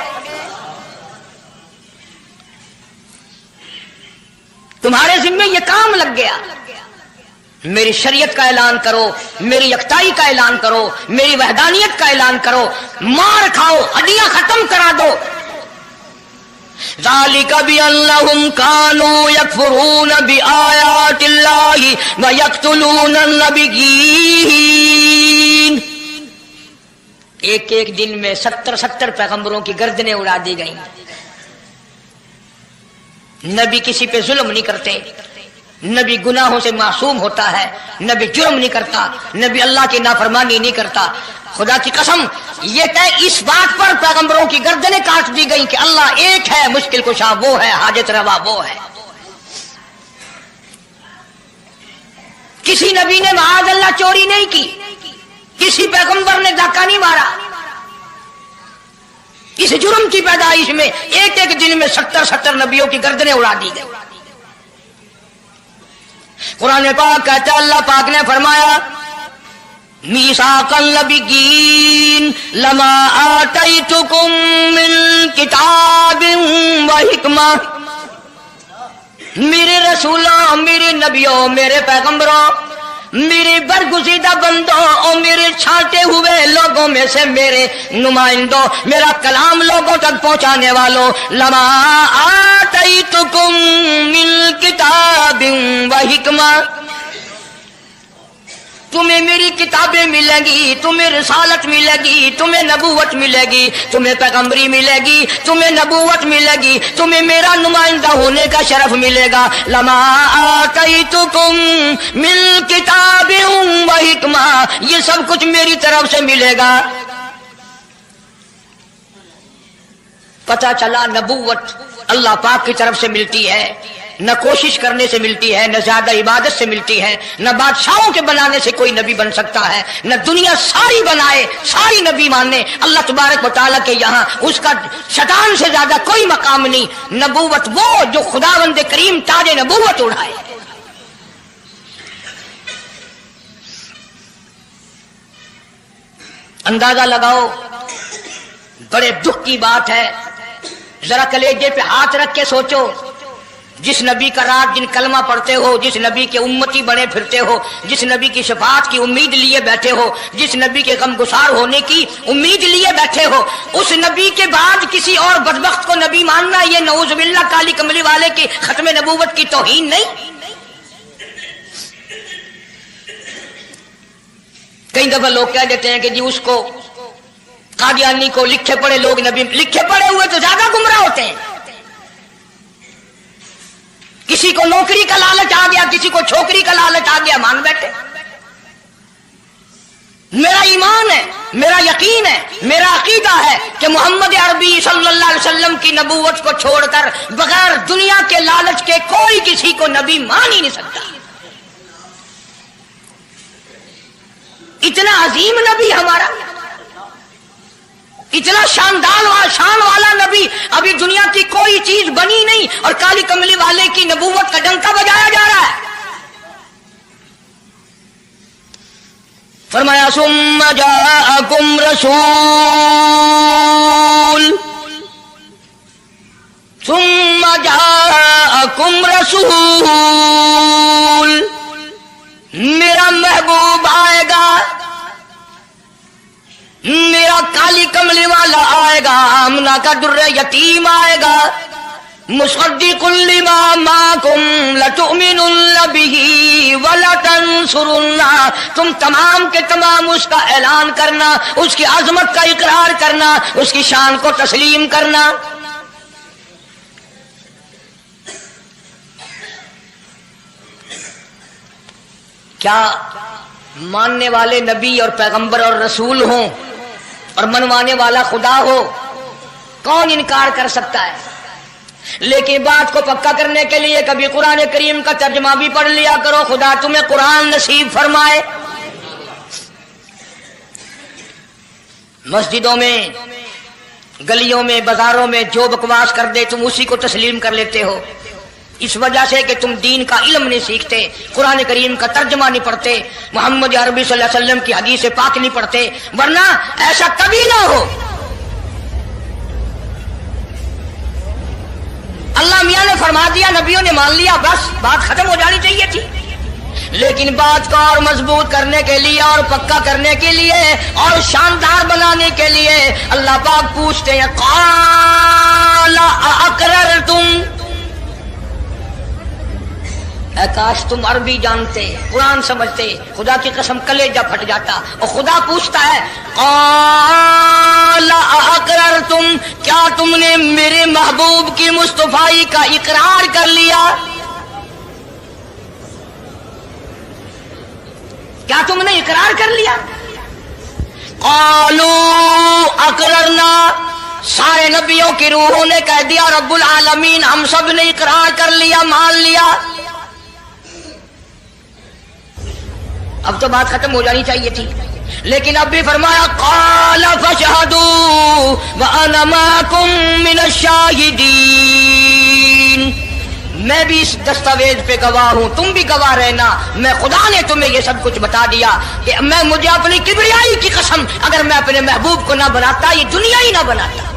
تمہارے ذمہ یہ کام لگ گیا، میری شریعت کا اعلان کرو، میری یکتائی کا اعلان کرو، میری وحدانیت کا اعلان کرو، مار کھاؤ، ہڈیاں ختم کرا دو۔ ذالک بأنہم کانوا یکفرون بآیات اللہ ویقتلون النبیین، ایک ایک دن میں 70 پیغمبروں کی گردنیں اڑا دی گئیں۔ نبی کسی پہ ظلم نہیں کرتے، نبی گناہوں سے معصوم ہوتا ہے، نبی جرم نہیں کرتا، نبی اللہ کی نافرمانی نہیں کرتا۔ خدا کی قسم یہ کہ اس بات پر پیغمبروں کی گردنیں کاٹ دی گئیں کہ اللہ ایک ہے، مشکل کشا وہ ہے، حاجت روا وہ ہے۔ کسی نبی نے معاذ اللہ چوری نہیں کی، کسی پیغمبر نے ڈاکہ نہیں مارا۔ اس جرم کی پیدائش میں ایک ایک دن میں 70 نبیوں کی گردنیں اڑا دی گئی۔ قرآن پاک کہتا ہے، اللہ پاک نے فرمایا میثاق النبیین لما آتیتکم من کتاب و حکمہ، میرے رسولوں، میرے نبیوں، میرے پیغمبروں، میرے برگزیدہ بندوں اور میرے چھانٹے ہوئے لوگوں میں سے میرے نمائندوں، میرا کلام لوگوں تک پہنچانے والوں، لما آتیتکم من کتاب و حکمہ، تمہیں میری کتابیں ملیں گی، تمہیں رسالت ملے گی، تمہیں نبوت ملے گی، تمہیں پیغمبری ملے گی، تمہیں نبوت ملے گی، تمہیں میرا نمائندہ ہونے کا شرف ملے گا. لما آتیتکم من کتاب و حکمہ، یہ سب کچھ میری طرف سے ملے گا. پتہ چلا نبوت اللہ پاک کی طرف سے ملتی ہے، نہ کوشش کرنے سے ملتی ہے، نہ زیادہ عبادت سے ملتی ہے، نہ بادشاہوں کے بنانے سے کوئی نبی بن سکتا ہے، نہ دنیا ساری بنائے ساری نبی مانے اللہ تبارک و تعالیٰ کے یہاں اس کا شیطان سے زیادہ کوئی مقام نہیں. نبوت وہ جو خداوند کریم تاج نبوت اڑائے. اندازہ لگاؤ، بڑے دکھ کی بات ہے. ذرا کلیجے پہ ہاتھ رکھ کے سوچو، جس نبی کا رات دن کلمہ پڑھتے ہو، جس نبی کے امتی بنے پھرتے ہو، جس نبی کی شفاعت کی امید لیے بیٹھے ہو، جس نبی کے غم گسار ہونے کی امید لیے بیٹھے ہو، اس نبی کے بعد کسی اور بدبخت کو نبی ماننا یہ نعوذ باللہ کالی کملی والے کی ختم نبوت کی توہین نہیں؟ کئی دفعہ لوگ کہہ دیتے ہیں کہ جی اس کو قادیانی کو لکھے پڑھے لوگ نبی، لکھے پڑھے ہوئے تو زیادہ گمراہ ہوتے ہیں. کسی کو نوکری کا لالچ آ گیا، کسی کو چھوکری کا لالچ آ گیا، مان بیٹھے. میرا ایمان ہے، میرا یقین ہے، میرا عقیدہ ہے کہ محمد عربی صلی اللہ علیہ وسلم کی نبوت کو چھوڑ کر بغیر دنیا کے لالچ کے کوئی کسی کو نبی مان ہی نہیں سکتا. اتنا عظیم نبی ہمارا، اتنا شان والا نبی، ابھی دنیا کی کوئی چیز بنی نہیں اور کالی کملی والے کی نبوت کا ڈنکا بجایا جا رہا ہے. فرمایا ثم جاءکم رسول، میرا محبوب آئے گا، میرا کالی کملی والا آئے گا، آمنہ کا در یتیم آئے گا. مصدق لما معکم لتؤمنن بہ ولتنصرنہ، تم تمام کے تمام اس کا اعلان کرنا، اس کی عظمت کا اقرار کرنا، اس کی شان کو تسلیم کرنا. کیا ماننے والے نبی اور پیغمبر اور رسول ہوں اور منوانے والا خدا ہو، کون انکار کر سکتا ہے؟ لیکن بات کو پکا کرنے کے لیے کبھی قرآن کریم کا ترجمہ بھی پڑھ لیا کرو. خدا تمہیں قرآن نصیب فرمائے. مسجدوں میں، گلیوں میں، بازاروں میں جو بکواس کر دے تم اسی کو تسلیم کر لیتے ہو، اس وجہ سے کہ تم دین کا علم نہیں سیکھتے، قرآن کریم کا ترجمہ نہیں پڑھتے، محمد عربی صلی اللہ علیہ وسلم کی حدیث پاک نہیں پڑھتے. ورنہ ایسا کبھی نہ ہو. اللہ میاں نے فرما دیا، نبیوں نے مان لیا، بس بات ختم ہو جانی چاہیے تھی. لیکن بات کو اور مضبوط کرنے کے لیے اور پکا کرنے کے لیے اور شاندار بنانے کے لیے اللہ پاک پوچھتے ہیں قال اقررتم، اے کاش تم عربی جانتے، قرآن سمجھتے، خدا کی قسم کلیجہ پھٹ جاتا. اور خدا پوچھتا ہے قال اقررتم، کیا تم نے میرے محبوب کی مصطفائی کا اقرار کر لیا؟ کیا تم نے اقرار کر لیا؟ قالوا اقررنا، سارے نبیوں کی روحوں نے کہہ دیا رب العالمین ہم سب نے اقرار کر لیا، مان لیا. اب تو بات ختم ہو جانی چاہیے تھی، لیکن اب بھی فرمایا قال فاشهدوا وانا معكم من الشاهدين، میں بھی اس دستاویز پہ گواہ ہوں، تم بھی گواہ رہنا، میں خدا نے تمہیں یہ سب کچھ بتا دیا کہ مجھے اپنی کبریائی کی قسم، اگر میں اپنے محبوب کو نہ بناتا یہ دنیا ہی نہ بناتا،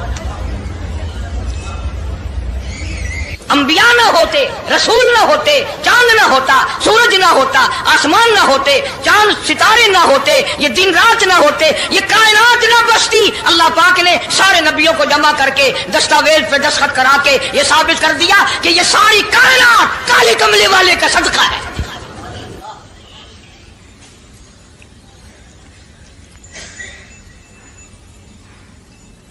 انبیاء نہ ہوتے، رسول نہ ہوتے، چاند نہ ہوتا، سورج نہ ہوتا، آسمان نہ ہوتے، چاند ستارے نہ ہوتے، یہ دن رات نہ ہوتے، یہ کائنات نہ بستی۔ اللہ پاک نے سارے نبیوں کو جمع کر کے دستاویز پہ دستخط کرا کے یہ ثابت کر دیا کہ یہ ساری کائنات کالے کملے والے کا صدقہ ہے۔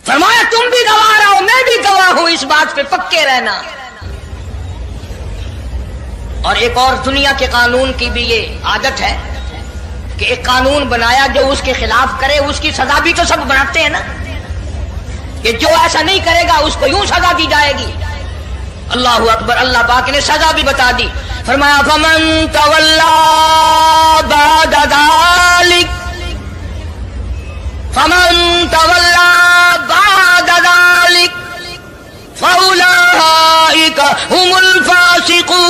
فرمایا تم بھی گواہ رہو، میں بھی گواہ ہوں، اس بات پہ پکے رہنا۔ اور ایک اور دنیا کے قانون کی بھی یہ عادت ہے کہ ایک قانون بنایا جو اس کے خلاف کرے اس کی سزا بھی تو سب بناتے ہیں نا، کہ جو ایسا نہیں کرے گا اس کو یوں سزا دی جائے گی۔ اللہ اکبر، اللہ پاک نے سزا بھی بتا دی، فرمایا فمن تولا بعد ذلک، فمن تولا بعد ذلک فأولئک هم الفاسقون۔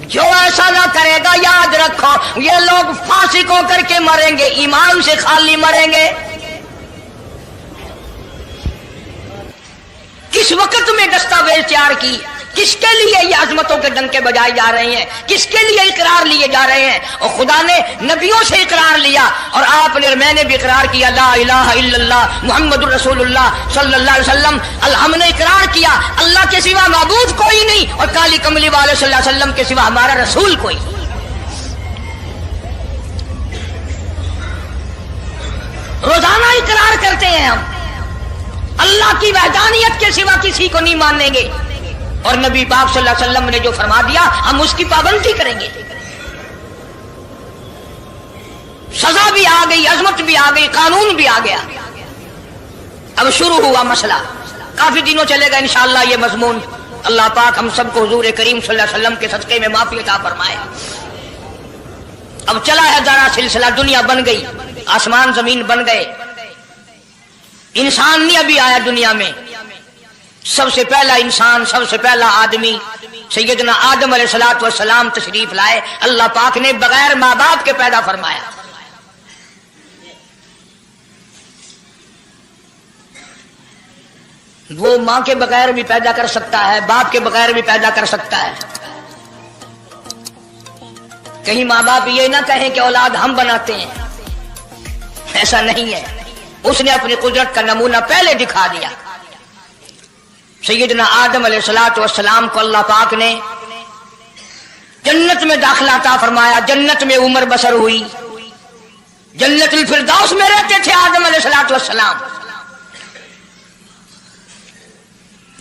جو ایسا نہ کرے گا یاد رکھو یہ لوگ فاسق ہو کر کے مریں گے، ایمان سے خالی مریں گے۔ کس وقت میں دستاویز تیار کی، کس کے لیے یہ عظمتوں کے ڈنکے بجائے جا رہے ہیں، کس کے لیے اقرار لیے جا رہے ہیں؟ اور خدا نے نبیوں سے اقرار لیا اور آپ نے، میں نے بھی اقرار کیا، لا الہ الا اللہ محمد الرسول اللہ صلی اللہ علیہ وسلم۔ ہم نے اقرار کیا اللہ کے سوا معبود کوئی نہیں اور کالی کملی والے صلی اللہ علیہ وسلم کے سوا ہمارا رسول کوئی۔ روزانہ اقرار کرتے ہیں ہم اللہ کی وحدانیت کے سوا کسی کو نہیں مانیں گے، اور نبی پاک صلی اللہ علیہ وسلم نے جو فرما دیا ہم اس کی پابندی کریں گے۔ سزا بھی آ گئی، عظمت بھی آ گئی، قانون بھی آ گیا۔ اب شروع ہوا مسئلہ، کافی دنوں چلے گا انشاءاللہ یہ مضمون۔ اللہ پاک ہم سب کو حضور کریم صلی اللہ علیہ وسلم کے صدقے میں معافی عطا فرمائے۔ اب چلا ہے ذرا سلسلہ، دنیا بن گئی، آسمان زمین بن گئے، انسان نہیں ابھی آیا دنیا میں۔ سب سے پہلا انسان، سب سے پہلا آدمی سیدنا آدم علیہ الصلوۃ والسلام تشریف لائے۔ اللہ پاک نے بغیر ماں باپ کے پیدا فرمایا۔ وہ ماں کے بغیر بھی پیدا کر سکتا ہے، باپ کے بغیر بھی پیدا کر سکتا ہے۔ کہیں ماں باپ یہ نہ کہیں کہ اولاد ہم بناتے ہیں، ایسا نہیں ہے۔ اس نے اپنی قدرت کا نمونہ پہلے دکھا دیا۔ سیدنا آدم علیہ الصلوۃ والسلام کو اللہ پاک نے جنت میں داخلہ عطا فرمایا، جنت میں عمر بسر ہوئی، جنت الفردوس میں رہتے تھے آدم علیہ الصلوۃ والسلام۔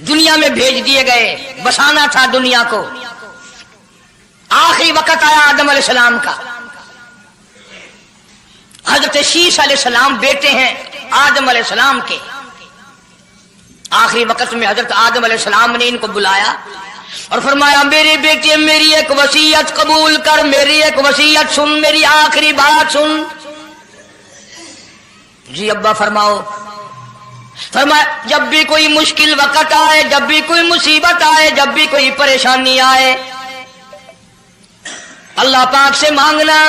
دنیا میں بھیج دیے گئے، بسانا تھا دنیا کو۔ آخری وقت آیا آدم علیہ السلام کا۔ حضرت شیش علیہ السلام بیٹے ہیں آدم علیہ السلام کے۔ آخری وقت میں حضرت آدم علیہ السلام نے ان کو بلایا اور فرمایا میری بیٹی میری ایک وصیت قبول کر، میری ایک وصیت سن، میری آخری بات سن۔ جی ابا فرماؤ۔ فرمایا جب بھی کوئی مشکل وقت آئے، جب بھی کوئی مصیبت آئے، جب بھی کوئی پریشانی آئے، اللہ پاک سے مانگنا،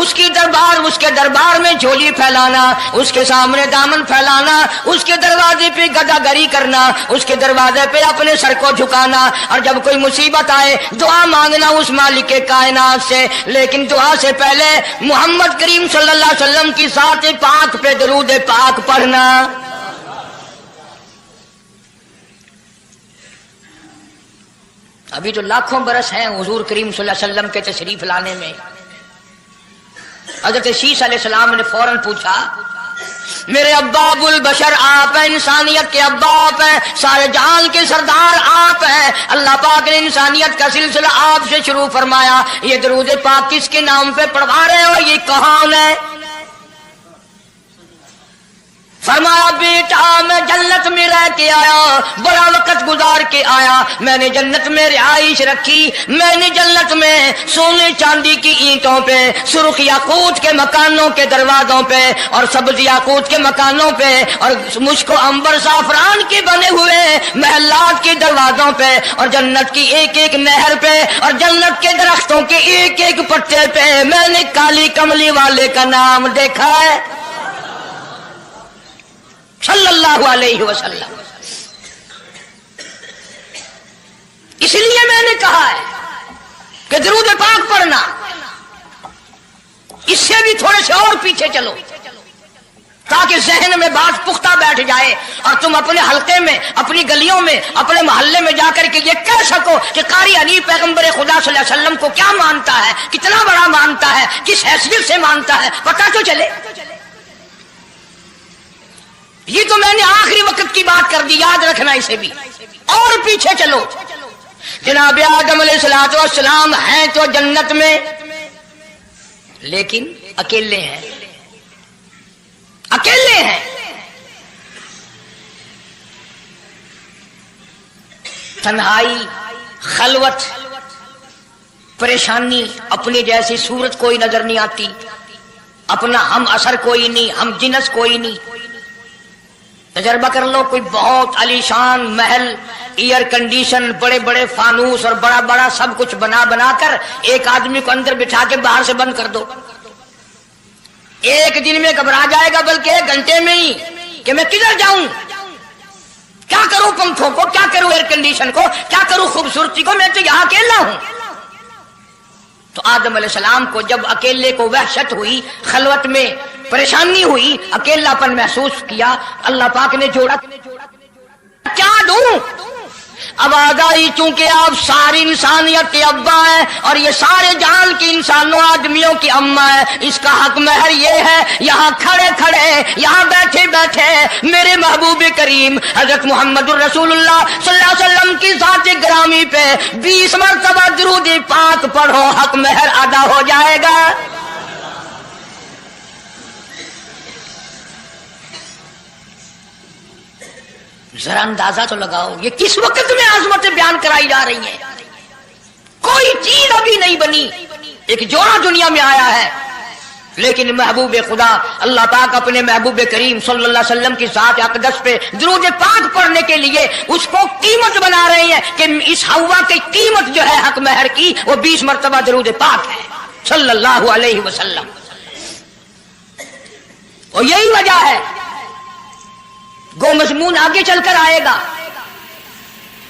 اس کے دربار میں جھولی پھیلانا، اس کے سامنے دامن پھیلانا، اس کے دروازے پہ گدا گری کرنا، اس کے دروازے پہ اپنے سر کو جھکانا، اور جب کوئی مصیبت آئے دعا مانگنا اس مالک کائنات سے، لیکن دعا سے پہلے محمد کریم صلی اللہ علیہ وسلم کی ذات پاک پہ درود پاک پڑھنا۔ ابھی تو لاکھوں برس ہیں حضور کریم صلی اللہ علیہ وسلم کے تشریف لانے میں۔ حضرت شیش علیہ السلام نے فوراً پوچھا میرے ابا ابو البشر آپ ہیں، انسانیت کے ابا آپ ہیں، سارے جہان کے سردار آپ ہیں، اللہ پاک نے انسانیت کا سلسلہ آپ سے شروع فرمایا، یہ درود پاک کس کے نام پہ پڑھوا رہے ہو، یہ کون ہے؟ فرمایا بیٹا میں جنت میں رہ کے آیا، بڑا وقت گزار کے آیا، میں نے جنت میں رہائش رکھی، میں نے جنت میں سونے چاندی کی اینٹوں پہ، سرخ یاقوت کے مکانوں کے دروازوں پہ اور سبز یاقوت کے مکانوں پہ اور مشک و عنبر زعفران کے بنے ہوئے محلات کے دروازوں پہ اور جنت کی ایک ایک نہر پہ اور جنت کے درختوں کے ایک ایک پتے پہ میں نے کالی کملی والے کا نام دیکھا ہے صلی اللہ علیہ وسلم۔ اس لیے میں نے کہا ہے کہ درود پاک پڑھنا، اس سے بھی تھوڑے سے اور پیچھے چلو تاکہ ذہن میں بات پختہ بیٹھ جائے اور تم اپنے حلقے میں، اپنی گلیوں میں، اپنے محلے میں جا کر کے یہ کہہ سکو کہ قاری حنیف پیغمبر خدا صلی اللہ علیہ وسلم کو کیا مانتا ہے، کتنا بڑا مانتا ہے، کس حیثیت سے مانتا ہے، پتہ تو چلے۔ یہ تو میں نے آخری وقت کی بات کر دی، یاد رکھنا اسے بھی۔ اور پیچھے چلو، جناب آدم علیہ الصلوۃ والسلام ہیں تو جنت میں، لیکن اکیلے ہیں، اکیلے ہیں۔ تنہائی، خلوت، پریشانی، اپنی جیسی صورت کوئی نظر نہیں آتی، اپنا ہم اثر کوئی نہیں، ہم جنس کوئی نہیں۔ تجربہ کر لو، کوئی بہت عالیشان محل، ایئر کنڈیشن، بڑے بڑے فانوس اور بڑا بڑا سب کچھ بنا بنا کر ایک آدمی کو اندر بٹھا کے باہر سے بند کر دو، ایک دن میں گھبرا جائے گا، بلکہ ایک گھنٹے میں ہی کہ میں کدھر جاؤں، کیا کروں پنکھوں کو، کیا کروں ایئر کنڈیشن کو، کیا کروں خوبصورتی کو، میں تو یہاں اکیلا ہوں۔ تو آدم علیہ السلام کو جب اکیلے کو وحشت ہوئی، خلوت میں پریشانی ہوئی، اکیلا پن محسوس کیا، اللہ پاک نے جوڑا، کیا دوں؟ آواز آئی چونکہ آپ ساری انسانیت کے ابا ہیں اور یہ سارے جہان کی انسانوں آدمیوں کی اماں ہے، اس کا حق مہر یہ ہے، یہاں کھڑے کھڑے، یہاں بیٹھے بیٹھے میرے محبوب کریم حضرت محمد الرسول اللہ صلی اللہ علیہ وسلم کی ذات گرامی پہ 20 مرتبہ درود پاک پڑھو، حق مہر ادا ہو جائے گا۔ ذرا اندازہ تو لگاؤ یہ کس وقت میں عظمتیں بیان کرائی جا رہی ہیں، کوئی چیز ابھی نہیں بنی، ایک جوڑا دنیا میں آیا ہے، لیکن محبوب خدا اللہ پاک اپنے محبوب کریم صلی اللہ علیہ وسلم کی ذات اقدس پہ درود پاک پڑھنے کے لیے اس کو قیمت بنا رہے ہیں کہ اس ہوا کی قیمت جو ہے حق مہر کی وہ 20 مرتبہ درود پاک ہے صلی اللہ علیہ وسلم۔ اور یہی وجہ ہے، گو مضمون آگے چل کر آئے گا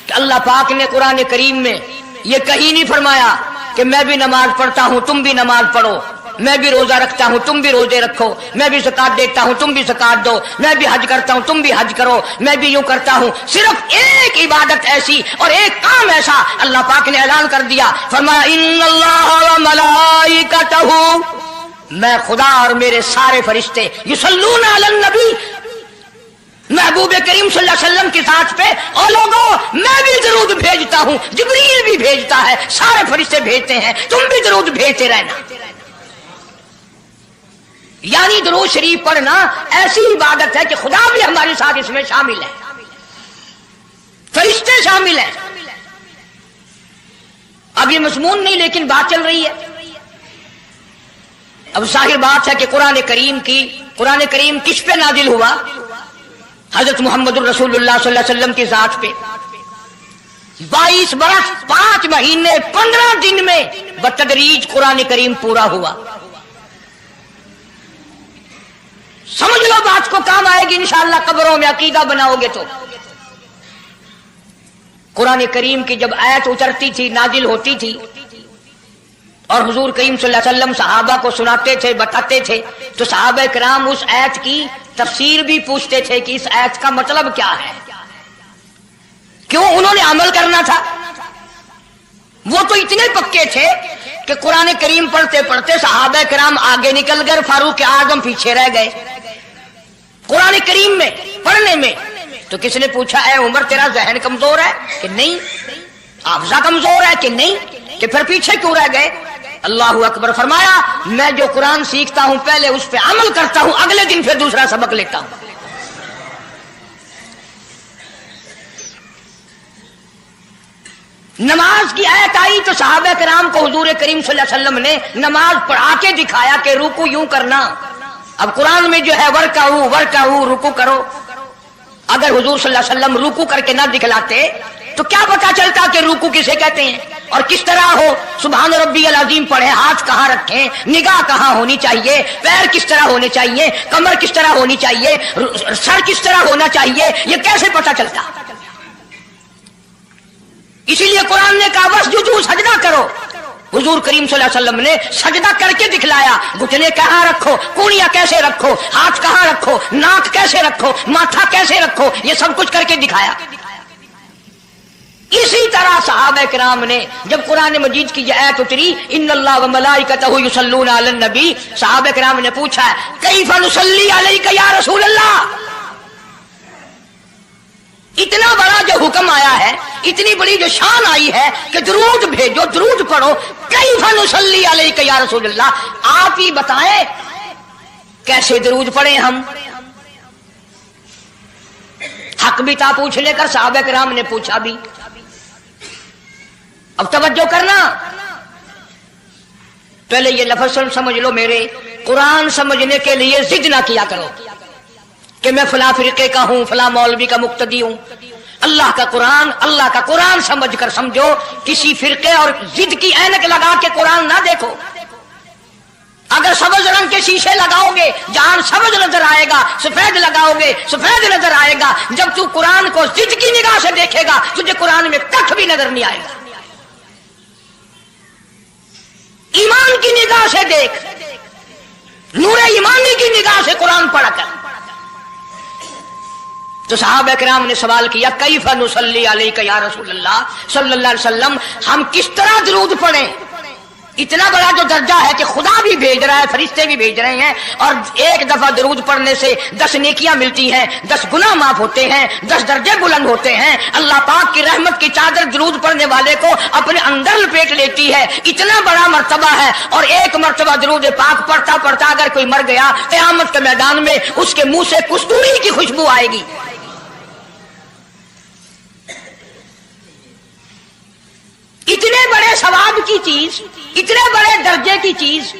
کہ اللہ پاک نے قرآن کریم میں یہ کہیں نہیں فرمایا کہ میں بھی نماز پڑھتا ہوں تم بھی نماز پڑھو، میں بھی روزہ رکھتا ہوں تم بھی روزے رکھو، میں بھی زکات دیتا ہوں تم بھی زکات دو، میں بھی حج کرتا ہوں تم بھی حج کرو، میں بھی یوں کرتا ہوں۔ صرف ایک عبادت ایسی اور ایک کام ایسا اللہ پاک نے اعلان کر دیا، فرمایا ان اللہ و ملائکتہ، میں خدا اور میرے سارے فرشتے یصلون علی النبی، محبوب کریم صلی اللہ علیہ وسلم کی ذات پہ، اور لوگوں میں بھی درود بھیجتا ہوں، جبریل بھی بھیجتا ہے، سارے فرشتے بھیجتے ہیں، تم بھی درود بھیجتے رہنا۔ یعنی درود شریف پڑھنا ایسی عبادت ہے کہ خدا بھی ہمارے ساتھ اس میں شامل ہے، فرشتے شامل ہیں۔ اب یہ مضمون نہیں لیکن بات چل رہی ہے۔ اب ظاہر بات ہے کہ قرآن کریم کس پہ نازل ہوا؟ حضرت محمد الرسول اللہ صلی اللہ علیہ وسلم کی ذات پہ 22 برس 5 مہینے 15 دن میں بتدریج قرآن کریم پورا ہوا۔ سمجھ لو بات کو کام آئے گی انشاءاللہ، قبروں میں عقیدہ بناؤ گے تو۔ قرآن کریم کی جب آیت اترتی تھی، نازل ہوتی تھی اور حضور کریم صلی اللہ علیہ وسلم صحابہ کو سناتے تھے، بتاتے تھے، تو صحابہ کرام اس آیت کی تفسیر بھی پوچھتے تھے کہ اس آیت کا مطلب کیا ہے، کیوں انہوں نے عمل کرنا تھا۔ وہ تو اتنے پکے تھے کہ قرآن کریم پڑھتے پڑھتے صحابہ کرام آگے نکل گئے، فاروق اعظم پیچھے رہ گئے قرآن کریم میں پڑھنے میں۔ تو کس نے پوچھا اے عمر تیرا ذہن کمزور ہے کہ نہیں، حافظہ کمزور ہے کہ نہیں، کہ پھر پیچھے کیوں رہ گئے؟ اللہ اکبر، فرمایا میں جو قرآن سیکھتا ہوں پہلے اس پہ عمل کرتا ہوں، اگلے دن پھر دوسرا سبق لیتا ہوں۔ نماز کی آیت آئی تو صحابہ کرام کو حضور کریم صلی اللہ علیہ وسلم نے نماز پڑھا کے دکھایا کہ رکوع یوں کرنا. اب قرآن میں جو ہے ورکعوا رکوع کرو. اگر حضور صلی اللہ علیہ وسلم رکوع کر کے نہ دکھلاتے تو کیا پتا چلتا کہ رکوع کسے کہتے ہیں اور کس طرح ہو. سبحان ربی العظیم پڑھیں، ہاتھ کہاں رکھیں، نگاہ کہاں ہونی چاہیے، پیر کس طرح ہونے چاہیے، کمر کس طرح ہونی چاہیے، سر کس طرح ہونا چاہیے، یہ کیسے پتا چلتا؟ اسی لیے قرآن نے کہا واسجدوا سجدہ کرو. حضور کریم صلی اللہ علیہ وسلم نے سجدہ کر کے دکھلایا. گھٹنے کہاں رکھو، کونیاں کیسے رکھو، ہاتھ کہاں رکھو، ناک کیسے رکھو، ماتھا کیسے رکھو، یہ سب کچھ کر کے دکھایا. اسی طرح صحابہ کرام نے جب قرآن مجید کی یہ آیت اتری ان اللہ وملائکتہ یصلون علی النبی، صحابہ کرام نے پوچھا کیف نصلی علیک یا رسول اللہ. اتنا بڑا جو حکم آیا ہے، اتنی بڑی جو شان آئی ہے کہ درود بھیجو، درود پڑھو، کیف نصلی علیک یا رسول اللہ، آپ ہی بتائیں کیسے درود پڑھیں ہم. حق بھی تھا پوچھنے کا، صحابہ کرام نے پوچھا بھی. اب توجہ کرنا، پہلے یہ لفظ سمجھ لو میرے، قرآن سمجھنے کے لیے ضد نہ کیا کرو کہ میں فلاں فرقے کا ہوں، فلاں مولوی کا مقتدی ہوں. اللہ کا قرآن سمجھ کر سمجھو. کسی فرقے اور ضد کی اینک لگا کے قرآن نہ دیکھو. اگر سبز رنگ کے شیشے لگاؤ گے جہاں سبز نظر آئے گا، سفید لگاؤ گے سفید نظر آئے گا. جب تو قرآن کو ضد کی نگاہ سے دیکھے گا تجھے قرآن میں کچھ بھی نظر نہیں آئے گا. ایمان کی نگاہ سے دیکھ، نور ایمانی کی نگاہ سے قرآن پڑھ کر. تو صحابہ کرام نے سوال کیا کیف نصلی علیک یا رسول اللہ صلی اللہ علیہ وسلم، ہم کس طرح درود پڑھیں. اتنا بڑا جو درجہ ہے کہ خدا بھی بھیج رہا ہے، فرشتے بھی بھیج رہے ہیں، اور ایک دفعہ درود پڑھنے سے 10 نیکیاں ملتی ہیں، 10 گناہ معاف ہوتے ہیں، 10 درجے بلند ہوتے ہیں. اللہ پاک کی رحمت کی چادر درود پڑھنے والے کو اپنے اندر لپیٹ لیتی ہے. اتنا بڑا مرتبہ ہے. اور ایک مرتبہ درود پاک پڑھتا پڑھتا اگر کوئی مر گیا قیامت کے میدان میں اس کے منہ سے کستوری کی خوشبو آئے گی. اتنے بڑے ثواب کی چیز، اتنے بڑے درجے کی چیز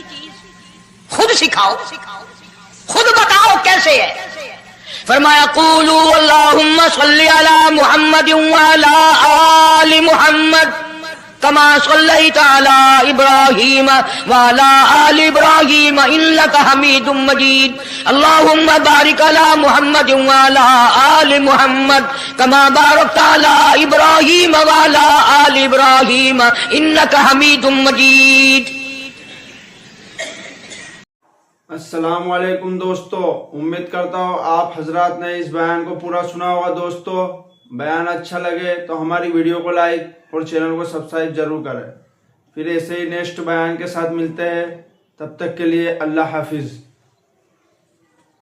خود سکھاؤ، خود بتاؤ کیسے ہے. فرمایا قولوا اللہم صلی علی محمد وعلی آل محمد کما صلیت علی ابراہیم وعلی آل ابراہیم انک حمید مجید. اللہم بارک علی محمد وعلی آل محمد کما بارکت علی ابراہیم وعلی آل ابراہیم انک حمید مجید. السلام علیکم دوستو، امید کرتا ہوں آپ حضرات نے اس بیان کو پورا سنا ہوگا. دوستو بیان اچھا لگے تو ہماری ویڈیو کو لائک اور چینل کو سبسکرائب ضرور کریں. پھر ایسے ہی نیکسٹ بیان کے ساتھ ملتے ہیں، تب تک کے لیے اللہ حافظ.